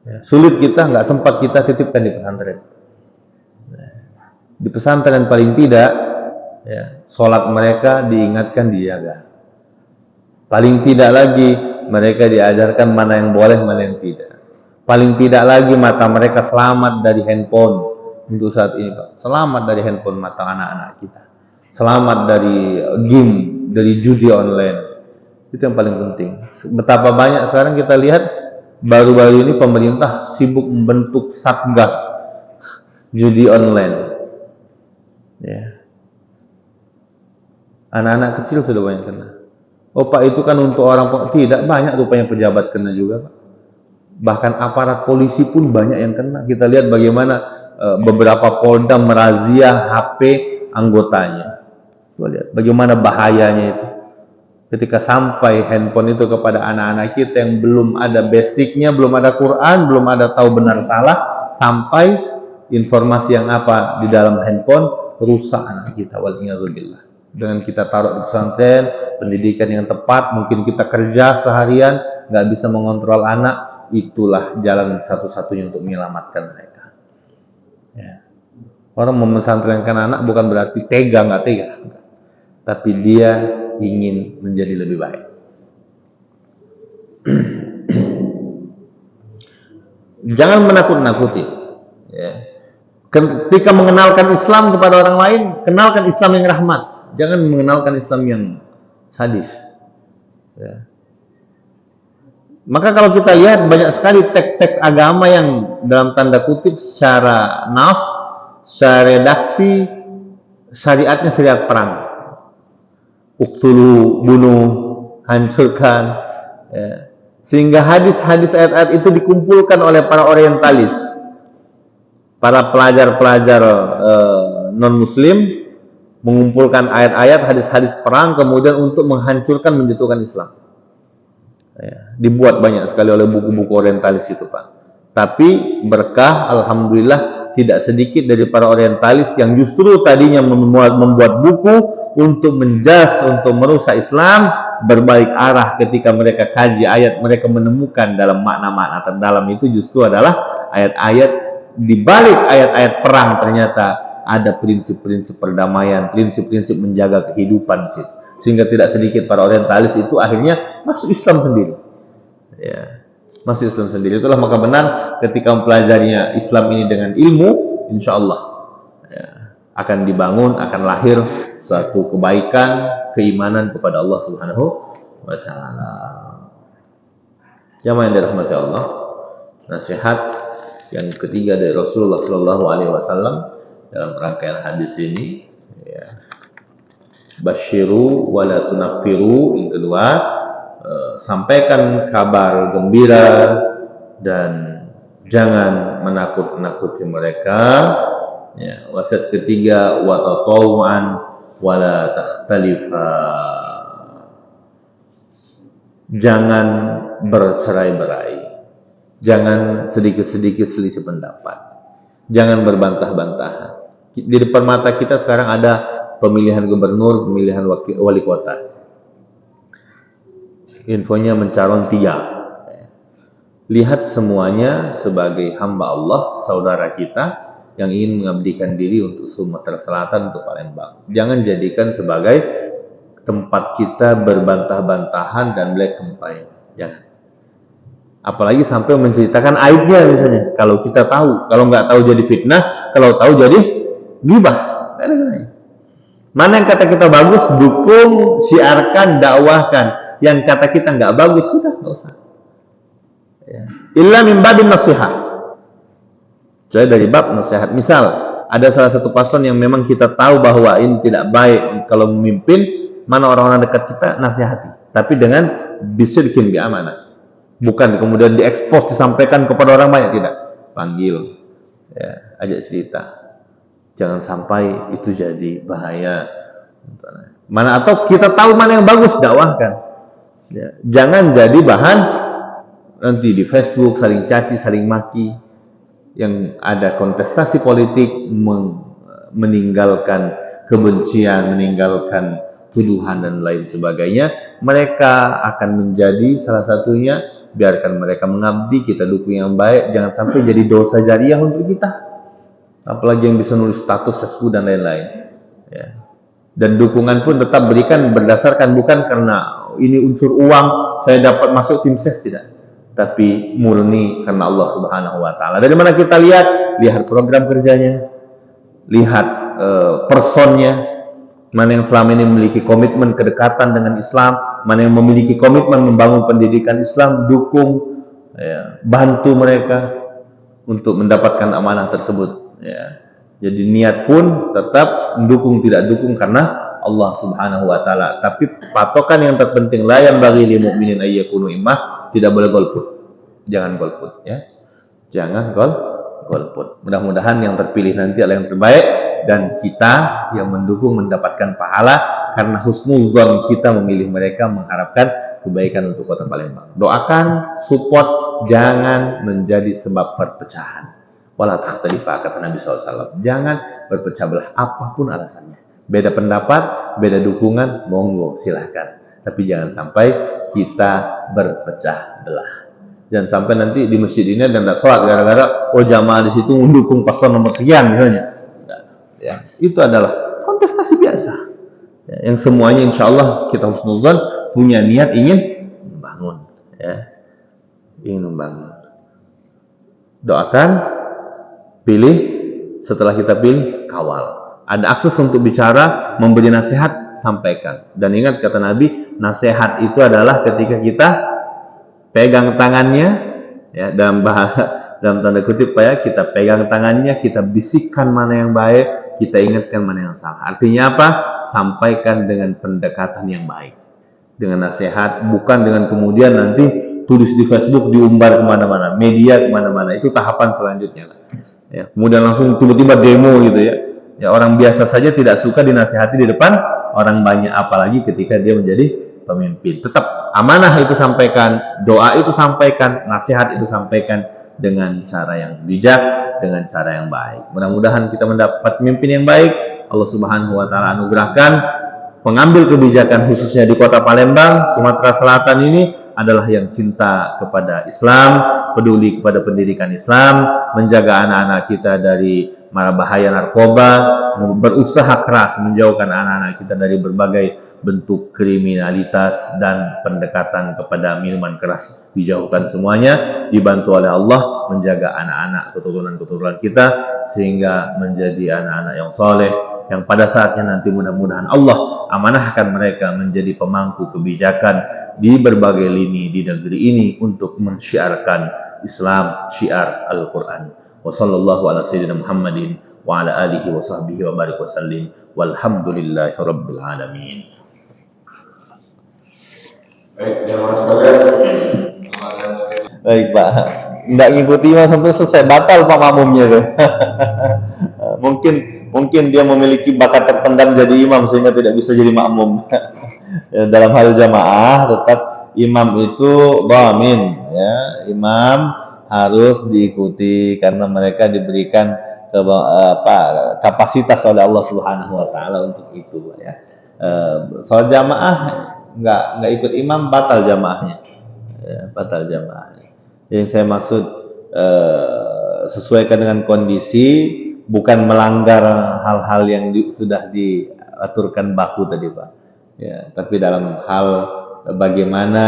Ya, sulit kita, nggak sempat kita titipkan di pesantren. Di pesantren paling tidak, ya, sholat mereka diingatkan, dijaga. Paling tidak lagi mereka diajarkan mana yang boleh, mana yang tidak. Paling tidak lagi mata mereka selamat dari handphone untuk saat ini, Pak. Selamat dari handphone mata anak-anak kita. Selamat dari game, dari judi online. Itu yang paling penting. Betapa banyak sekarang kita lihat. Baru-baru ini pemerintah sibuk membentuk satgas judi online. Ya. Anak-anak kecil sudah banyak kena. Oh Pak, itu kan untuk orang tidak banyak rupanya pejabat kena juga Pak. Bahkan aparat polisi pun banyak yang kena. Kita lihat bagaimana beberapa Polda merazia HP anggotanya. Coba lihat bagaimana bahayanya itu. Ketika sampai handphone itu kepada anak-anak kita yang belum ada basicnya, belum ada Quran, belum ada tahu benar salah, sampai informasi yang apa di dalam handphone rusak anak kita. Waliyadzubillah. Dengan kita taruh di pesantren, pendidikan yang tepat, mungkin kita kerja seharian, nggak bisa mengontrol anak, itulah jalan satu-satunya untuk menyelamatkan mereka. Ya. Orang memesantrenkan anak bukan berarti tega, nggak tega, tapi dia ingin menjadi lebih baik. Jangan menakut-nakuti. Ya. Ketika mengenalkan Islam kepada orang lain, kenalkan Islam yang rahmat. Jangan mengenalkan Islam yang sadis. Ya. Maka kalau kita lihat banyak sekali teks-teks agama yang dalam tanda kutip secara nas, secara redaksi, syariatnya syariat perang. Uktulu, bunuh, hancurkan. Ya. Sehingga hadis-hadis ayat-ayat itu dikumpulkan oleh para orientalis, para pelajar-pelajar non-muslim, mengumpulkan ayat-ayat, hadis-hadis perang, kemudian untuk menghancurkan, menjatuhkan Islam. Ya. Dibuat banyak sekali oleh buku-buku orientalis itu Pak. Tapi berkah, alhamdulillah, tidak sedikit dari para orientalis yang justru tadinya membuat buku untuk menjas, untuk merusak Islam, berbalik arah ketika mereka kaji ayat, mereka menemukan dalam makna-makna terdalam itu justru adalah ayat-ayat, di balik ayat-ayat perang ternyata ada prinsip-prinsip perdamaian, prinsip-prinsip menjaga kehidupan di situ. Sehingga tidak sedikit para orientalis itu akhirnya masuk Islam sendiri. Ya, masuk Islam sendiri. Itulah maka benar ketika mempelajarinya Islam ini dengan ilmu, insya Allah ya, akan dibangun, akan lahir suatu kebaikan, keimanan kepada Allah Subhanahu wa Ta'ala. Jamaah yang dirahmati Allah, nasihat yang ketiga dari Rasulullah Sallallahu Alaihi Wasallam dalam rangkaian hadis ini, ya, basyiru wala tunaffiru. Yang kedua, sampaikan kabar gembira dan jangan menakut-nakuti mereka. Ya, wasiat ketiga, wa tatawuan wala takhtalifa. Jangan bercerai-berai. Jangan sedikit-sedikit selisih pendapat. Jangan berbantah-bantahan. Di depan mata kita sekarang ada pemilihan gubernur, pemilihan wali kota. Infonya mencalon 3. Lihat semuanya sebagai hamba Allah, saudara kita yang ingin mengabdikan diri untuk Sumatera Selatan, untuk Palembang. Jangan jadikan sebagai tempat kita berbantah-bantahan dan black campaign. Jangan. Apalagi sampai menceritakan aibnya misalnya. Kalau kita tahu, kalau nggak tahu jadi fitnah, kalau tahu jadi ghibah. Mana yang kata kita bagus, dukung, syiarkan, dakwahkan. Yang kata kita nggak bagus, sudah nggak usah. Ya. Illa min babin nasihat. Jadi dari bab nasihat. Misal ada salah satu paslon yang memang kita tahu bahwa ini tidak baik kalau memimpin, mana orang-orang dekat kita, nasihati. Tapi dengan bisidqin, bi amanah. Bukan kemudian diekspos, disampaikan kepada orang banyak, tidak. Panggil, ya, ajak cerita. Jangan sampai itu jadi bahaya. Mana atau kita tahu mana yang bagus, dakwahkan. Ya. Jangan jadi bahan nanti di Facebook saling caci, saling maki, yang ada kontestasi politik, meninggalkan kebencian, meninggalkan tuduhan dan lain sebagainya. Mereka akan menjadi salah satunya, biarkan mereka mengabdi, kita dukung yang baik, jangan sampai jadi dosa jariah untuk kita. Apalagi yang bisa nulis status Facebook dan lain-lain. Ya. Dan dukungan pun tetap berikan berdasarkan bukan karena ini unsur uang, saya dapat masuk tim ses, tidak. Tapi murni karena Allah Subhanahu wa taala. Dari mana kita lihat program kerjanya, lihat personnya, mana yang selama ini memiliki komitmen kedekatan dengan Islam, mana yang memiliki komitmen membangun pendidikan Islam, dukung, ya, bantu mereka untuk mendapatkan amanah tersebut, ya. Jadi niat pun tetap mendukung, tidak dukung karena Allah Subhanahu wa taala. Tapi patokan yang terpenting, la yanbaghi lil mu'minin ay yakunu immah, tidak boleh golput. Jangan golput, ya. Jangan golput. Mudah-mudahan yang terpilih nanti adalah yang terbaik dan kita yang mendukung mendapatkan pahala karena husnuzon kita memilih mereka, mengharapkan kebaikan untuk Kota Palembang. Doakan, support, jangan menjadi sebab perpecahan. Wala takhtalifa, kata Nabi SAW. Jangan berpecah belah apapun alasannya. Beda pendapat, beda dukungan, monggo silahkan. Tapi jangan sampai kita berpecah belah. Jangan sampai nanti di masjid ini ada tidak sholat gara-gara jamaah di situ mendukung paslon nomor sekian misalnya. Ya, itu adalah kontestasi biasa. Ya, yang semuanya insya Allah kita husnuzan, punya niat ingin membangun. Ya, ingin membangun. Doakan, pilih, setelah kita pilih, kawal. Ada akses untuk bicara, memberi nasihat, sampaikan. Dan ingat kata Nabi, nasihat itu adalah ketika kita pegang tangannya, ya, dalam tanda kutip, ya, kita pegang tangannya, kita bisikkan mana yang baik, kita ingatkan mana yang salah. Artinya apa? Sampaikan dengan pendekatan yang baik, dengan nasihat, bukan dengan kemudian nanti tulis di Facebook, diumbar kemana-mana, media kemana-mana. Itu tahapan selanjutnya. Ya, kemudian langsung tiba-tiba demo gitu, ya. Ya, orang biasa saja tidak suka dinasihati di depan orang banyak, apalagi ketika dia menjadi pemimpin. Tetap amanah itu sampaikan, doa itu sampaikan, nasihat itu sampaikan dengan cara yang bijak, dengan cara yang baik. Mudah-mudahan kita mendapat pemimpin yang baik. Allah Subhanahu wa taala anugerahkan pengambil kebijakan khususnya di Kota Palembang, Sumatera Selatan ini adalah yang cinta kepada Islam, peduli kepada pendidikan Islam, menjaga anak-anak kita dari mara bahaya narkoba, berusaha keras menjauhkan anak-anak kita dari berbagai bentuk kriminalitas dan pendekatan kepada minuman keras. Dijauhkan semuanya, dibantu oleh Allah menjaga anak-anak keturunan-keturunan kita sehingga menjadi anak-anak yang soleh, yang pada saatnya nanti mudah-mudahan Allah amanahkan mereka menjadi pemangku kebijakan di berbagai lini di negeri ini untuk mensyiarkan Islam, syiar Al-Quran. Wa sallallahu ala sayyidina Muhammadin wa ala alihi wa sahbihi wa barik wa sallim walhamdulillahi rabbil alamin. Baik, jamaah sekalian. Baik Pak, tidak ngikuti sampai selesai, batal Pak makmumnya tuh. Mungkin dia memiliki bakat terpendam jadi imam sehingga tidak bisa jadi makmum. Ya, dalam hal jamaah tetap imam itu dhamin, ya, imam harus diikuti karena mereka diberikan kapasitas oleh Allah Subhanahu wa taala untuk itu, ya. Soal jamaah nggak ikut imam batal jamaahnya. Ya, batal jamaahnya. Yang saya maksud sesuaikan dengan kondisi, bukan melanggar hal-hal yang sudah diaturkan baku tadi Pak. Ya, tapi dalam hal bagaimana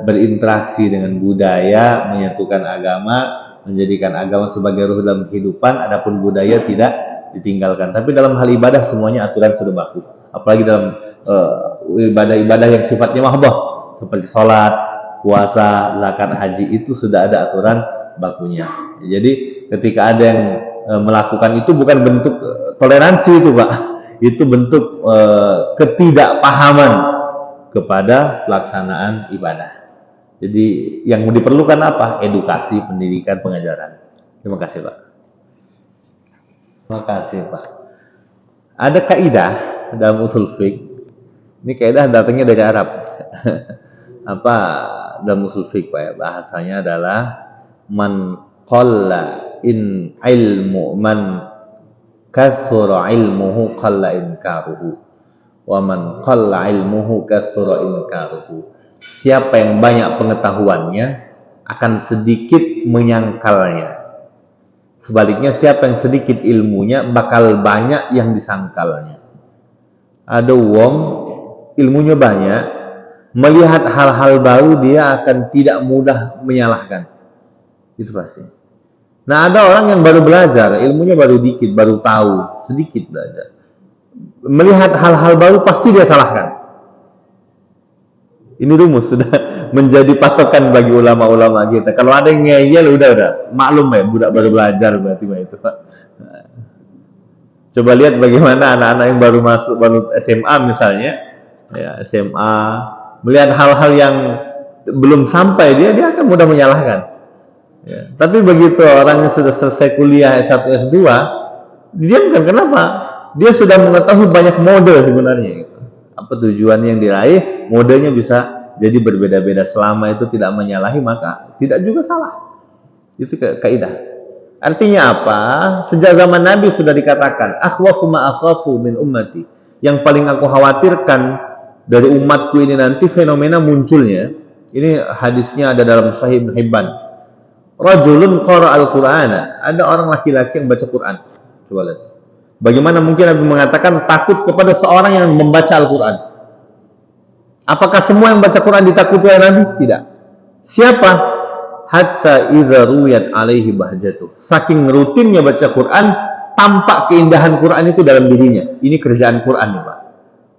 berinteraksi dengan budaya, menyatukan agama, menjadikan agama sebagai ruh dalam kehidupan, adapun budaya tidak ditinggalkan. Tapi dalam hal ibadah semuanya aturan sudah baku. Apalagi dalam ibadah-ibadah yang sifatnya mahdoh seperti sholat, puasa, zakat, haji itu sudah ada aturan bakunya. Jadi ketika ada yang melakukan itu bukan bentuk toleransi itu Pak, itu bentuk ketidakpahaman kepada pelaksanaan ibadah. Jadi yang diperlukan apa? Edukasi, pendidikan, pengajaran. Terima kasih Pak. Terima kasih Pak. Ada kaidah dalam usul fiqh. Ini kaidah datangnya dari Arab. Apa dalam usul fiqh Pak ya? Bahasanya adalah man qalla in ilmu man kathura ilmuhu qalla inkaruhu wa man qalla ilmuhu kathura inkaruhu. Siapa yang banyak pengetahuannya akan sedikit menyangkalnya. Sebaliknya siapa yang sedikit ilmunya bakal banyak yang disangkalnya. Ada wong ilmunya banyak, melihat hal-hal baru dia akan tidak mudah menyalahkan. Itu pasti. Nah, ada orang yang baru belajar, ilmunya baru dikit, baru tahu, sedikit belajar. Melihat hal-hal baru pasti dia salahkan. Ini rumus sudah menjadi patokan bagi ulama-ulama kita. Kalau ada yang ngeyel udah maklum ya, budak baru belajar berarti itu Pak. Coba lihat bagaimana anak-anak yang baru masuk, baru SMA misalnya, ya SMA, melihat hal-hal yang belum sampai dia akan mudah menyalahkan. Ya. Tapi begitu orang yang sudah selesai kuliah S1, S2, didiamkan. Kenapa? Dia sudah mengetahui banyak mode sebenarnya. Apa tujuannya yang diraih, modenya bisa jadi berbeda-beda. Selama itu tidak menyalahi, maka tidak juga salah. Itu kaidah. Artinya apa? Sejak zaman Nabi sudah dikatakan, akhwafu ma akhafu min ummati. Yang paling aku khawatirkan dari umatku ini nanti fenomena munculnya. Ini hadisnya ada dalam Sahih Ibnu Hibban. Rajulun qara al-Qur'ana. Ada orang laki-laki yang baca Quran. Coba lihat. Bagaimana mungkin Nabi mengatakan takut kepada seorang yang membaca Al-Quran? Apakah semua yang baca Quran ditakuti oleh Nabi? Tidak. Siapa? Hatta idza ruwiyat alaihi bahjatuh. Saking rutinnya baca Quran, tampak keindahan Quran itu dalam dirinya. Ini kerjaan Quran nih Pak.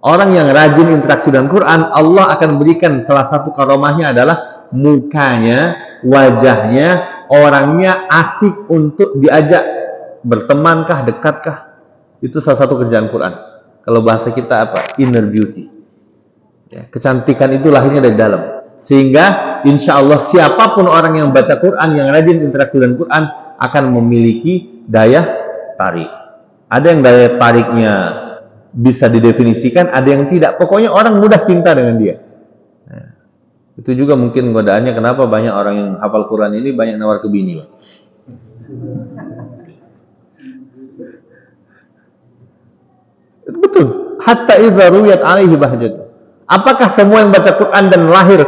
Orang yang rajin interaksi dengan Quran, Allah akan berikan salah satu karomahnya adalah mukanya, wajahnya, orangnya asik untuk diajak bertemankah, dekatkah. Itu salah satu kerjaan Quran. Kalau bahasa kita apa? Inner beauty. Ya, kecantikan itu lahirnya dari dalam. Sehingga insya Allah siapapun orang yang baca Quran, yang rajin interaksi dengan Quran, akan memiliki daya tarik. Ada yang daya tariknya bisa didefinisikan, ada yang tidak. Pokoknya orang mudah cinta dengan dia. Nah, itu juga mungkin godaannya kenapa banyak orang yang hafal Quran ini banyak nawar ke bini. Betul. Hatta idza ruwiyat alaihi bahjatuh. Apakah semua yang baca Quran dan lahir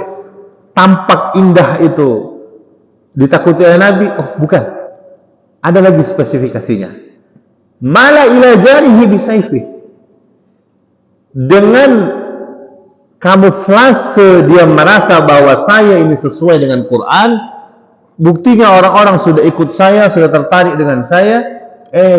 tampak indah itu ditakuti oleh Nabi? Oh, bukan. Ada lagi spesifikasinya. Mala ila jarihi bisayfi. Dengan kamuflase dia merasa bahwa saya ini sesuai dengan Quran, buktinya orang-orang sudah ikut saya, sudah tertarik dengan saya,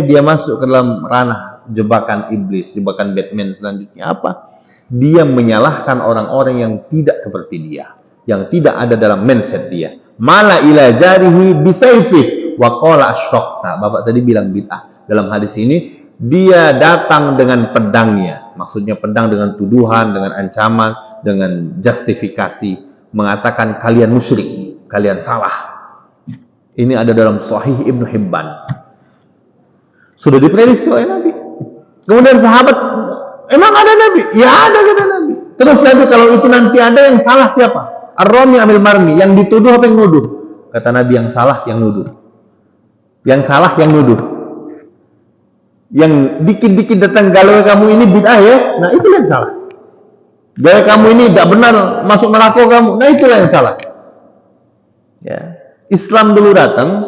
dia masuk ke dalam ranah jebakan iblis, jebakan Batman. Selanjutnya apa? Dia menyalahkan orang-orang yang tidak seperti dia, yang tidak ada dalam mindset dia. Mala ila jarihi bisayfi wa qala asyraqta. Bapak tadi bilang bid'ah. Dalam hadis ini dia datang dengan pedangnya. Maksudnya pedang dengan tuduhan, dengan ancaman, dengan justifikasi, mengatakan kalian musyrik, kalian salah. Ini ada dalam Sahih Ibnu Hibban. Sudah diprediksi oleh Nabi. Kemudian sahabat, emang ada Nabi? Ya ada, kata Nabi. Terus Nabi, kalau itu nanti ada yang salah siapa? Ar-Rami amil marmi. Yang dituduh apa yang nuduh? Kata Nabi, yang salah yang nuduh. Yang salah yang nuduh. Yang dikit-dikit datang galau kamu ini bid'ah ya. Nah itu yang salah. Gaya kamu ini tidak benar, masuk neraka kamu. Nah itulah yang salah. Ya. Islam dulu datang,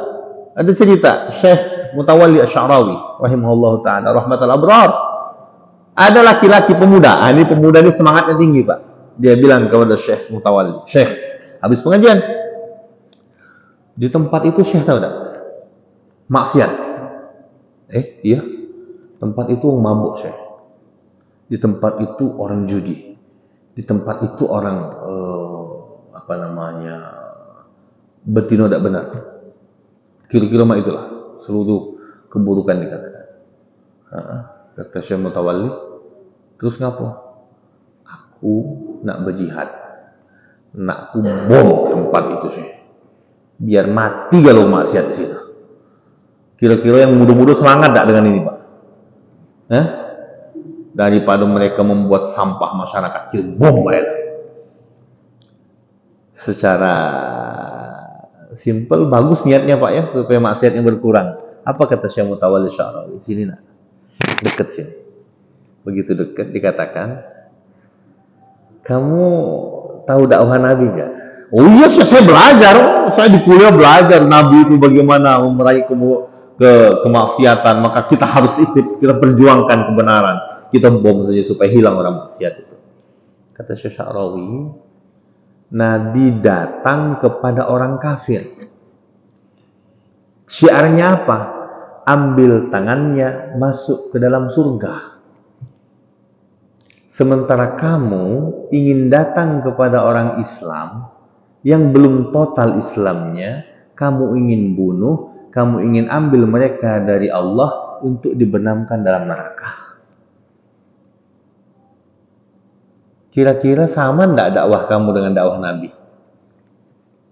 ada cerita Syekh Mutawalli Asy-Sya'rawi rahimahullahu taala rahmatal abrar. Ada laki-laki pemuda. Ini pemuda ini semangatnya tinggi, Pak. Dia bilang kepada Syekh Mutawalli, "Syekh, habis pengajian di tempat itu Syekh tahu tak? Maksiat." Iya. Tempat itu mabuk, Syekh. Di tempat itu orang judi. Di tempat itu orang Betino tidak benar. Kira-kira mah itulah seluruh keburukan dikatakan. Kata Syekh Mutawalli, terus ngapo? Aku nak berjihad, nak aku bom tempat itu sih, biar mati kalau maksiat di situ. Kira-kira yang muda-muda semangat tak dengan ini, Pak? Daripada mereka membuat sampah masyarakat, kira bom mereka. Secara simple bagus niatnya, Pak, ya, supaya maksiatnya berkurang. Apa kata Syekh Mutawalli Sya'rawi? Sini nak, dekat sini. Begitu dekat dikatakan, kamu tahu dakwah Nabi nggak? Oh iya, saya belajar. Saya di kuliah belajar Nabi itu bagaimana meraih kemaksiatan. Maka kita harus ikut, kita perjuangkan kebenaran. Kita bom saja supaya hilang orang maksiat itu. Kata Syekh Sya'rawi, Nabi datang kepada orang kafir. Syiarnya apa? Ambil tangannya, masuk ke dalam surga. Sementara kamu ingin datang kepada orang Islam yang belum total Islamnya, kamu ingin bunuh, kamu ingin ambil mereka dari Allah untuk dibenamkan dalam neraka. Kira-kira sama enggak dakwah kamu dengan dakwah Nabi?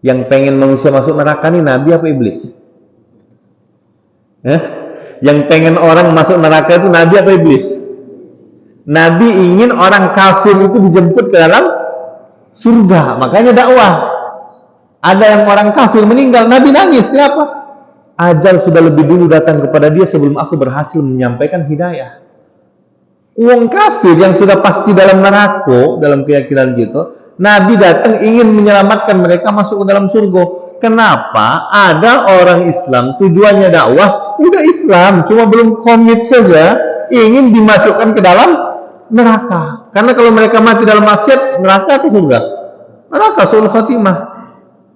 Yang pengen manusia masuk neraka ini Nabi apa iblis? Yang pengen orang masuk neraka itu Nabi apa iblis? Nabi ingin orang kafir itu dijemput ke dalam surga, makanya dakwah. Ada yang orang kafir meninggal, Nabi nangis. Kenapa? Ajal sudah lebih dulu datang kepada dia sebelum aku berhasil menyampaikan hidayah. Uang kafir yang sudah pasti dalam neraka, dalam keyakinan gitu, Nabi datang ingin menyelamatkan mereka masuk ke dalam surga. Kenapa? Ada orang Islam tujuannya dakwah, udah Islam, cuma belum komit saja, ingin dimasukkan ke dalam neraka. Karena kalau mereka mati dalam maksiat, neraka atau surga? Neraka, su'ul khotimah.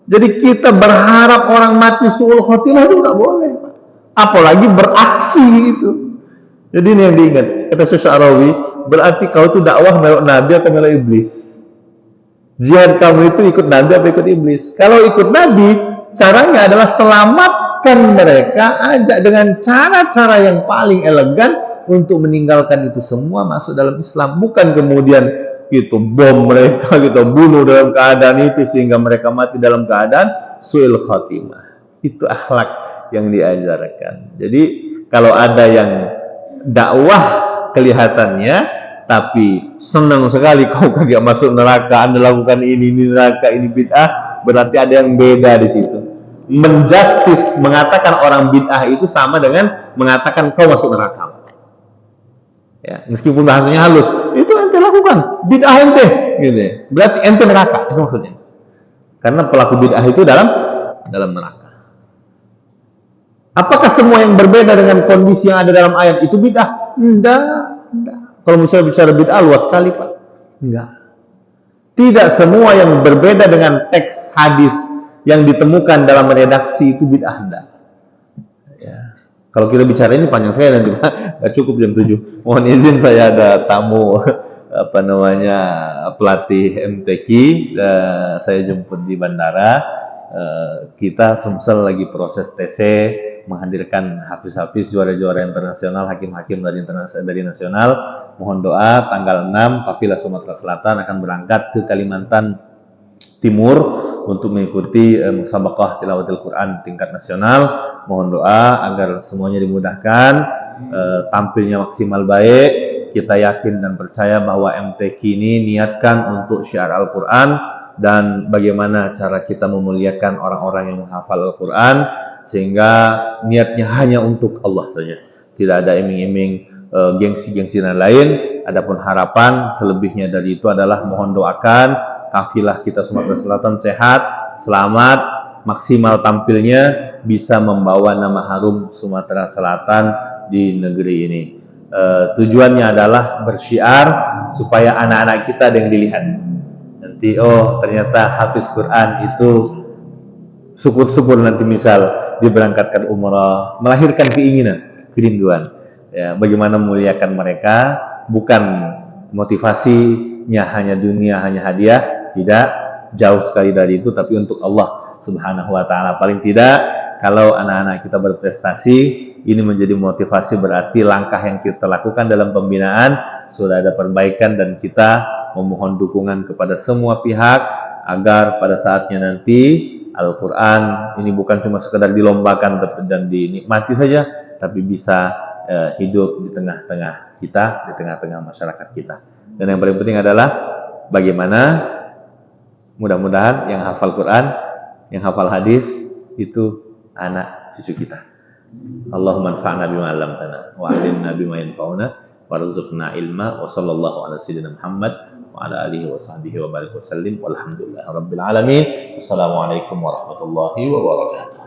Jadi kita berharap orang mati su'ul khotimah itu nggak boleh, apalagi beraksi itu. Jadi ini yang diingat. Kata Syekh Sya'rawi, berarti kau itu dakwah melok Nabi atau melok iblis? Jihad kamu itu ikut Nabi atau ikut iblis? Kalau ikut Nabi, caranya adalah selamatkan mereka, ajak dengan cara-cara yang paling elegan untuk meninggalkan itu semua masuk dalam Islam. Bukan kemudian gitu bom mereka, kita bunuh dalam keadaan itu sehingga mereka mati dalam keadaan su'il khatimah. Itu akhlak yang diajarkan. Jadi kalau ada yang dakwah kelihatannya tapi senang sekali kau kagak masuk neraka, Anda lakukan ini neraka, ini bid'ah, berarti ada yang beda di situ. Menjustis, mengatakan orang bid'ah itu sama dengan mengatakan kau masuk neraka. Ya, meskipun bahasanya halus, itu ente lakukan, bid'ah ente, gitu ya. Berarti ente neraka, itu maksudnya. Karena pelaku bid'ah itu dalam neraka. Apakah semua yang berbeda dengan kondisi yang ada dalam ayat itu bid'ah? Enggak. Kalau misalnya bicara bid'ah luas sekali, Pak. Enggak. Tidak semua yang berbeda dengan teks hadis yang ditemukan dalam redaksi itu bid'ah. Enggak. Ya. Kalau kita bicara ini panjang sekali nanti, Pak. Nggak cukup jam 7. Mohon izin, saya ada tamu pelatih MTQ. Saya jemput di bandara. Kita Sumsel lagi proses TC, menghadirkan hafiz-hafiz, juara-juara internasional, hakim-hakim dari nasional. Mohon doa, tanggal 6 kafilah Sumatera Selatan akan berangkat ke Kalimantan Timur untuk mengikuti musabaqah tilawatil Quran tingkat nasional. Mohon doa agar semuanya dimudahkan, tampilnya maksimal baik. Kita yakin dan percaya bahwa MTQ ini niatkan untuk syiar Al-Quran dan bagaimana cara kita memuliakan orang-orang yang menghafal Al-Quran, sehingga niatnya hanya untuk Allah saja. Tidak ada iming-iming, gengsi-gengsi dan lain. Adapun harapan selebihnya dari itu adalah mohon doakan kafilah kita Sumatera Selatan sehat, selamat, maksimal tampilnya, bisa membawa nama harum Sumatera Selatan di negeri ini. Tujuannya adalah bersyiar supaya anak-anak kita ada yang dilihat. Nanti ternyata hafiz Quran itu syukur-syukur nanti misal diberangkatkan umrah, melahirkan keinginan, kerinduan. Ya, bagaimana memuliakan mereka, bukan motivasinya hanya dunia, hanya hadiah, tidak, jauh sekali dari itu, tapi untuk Allah Subhanahu wa taala. Paling tidak kalau anak-anak kita berprestasi, ini menjadi motivasi, berarti langkah yang kita lakukan dalam pembinaan sudah ada perbaikan, dan kita memohon dukungan kepada semua pihak agar pada saatnya nanti Al-Quran ini bukan cuma sekedar dilombakan dan dinikmati saja, tapi bisa hidup di tengah-tengah kita, di tengah-tengah masyarakat kita. Dan yang paling penting adalah bagaimana mudah-mudahan yang hafal Quran, yang hafal hadis itu anak cucu kita. Allahumma anfa'na bima 'allamtana wa 'allimna bima yanfa'una warzuqna ilma, wa sallallahu ala sayyidina Muhammad wa ala alihi wa sahbihi wa barik wa sallim walhamdulillahi rabbil alamin. Wassalamualaikum warahmatullahi wabarakatuh.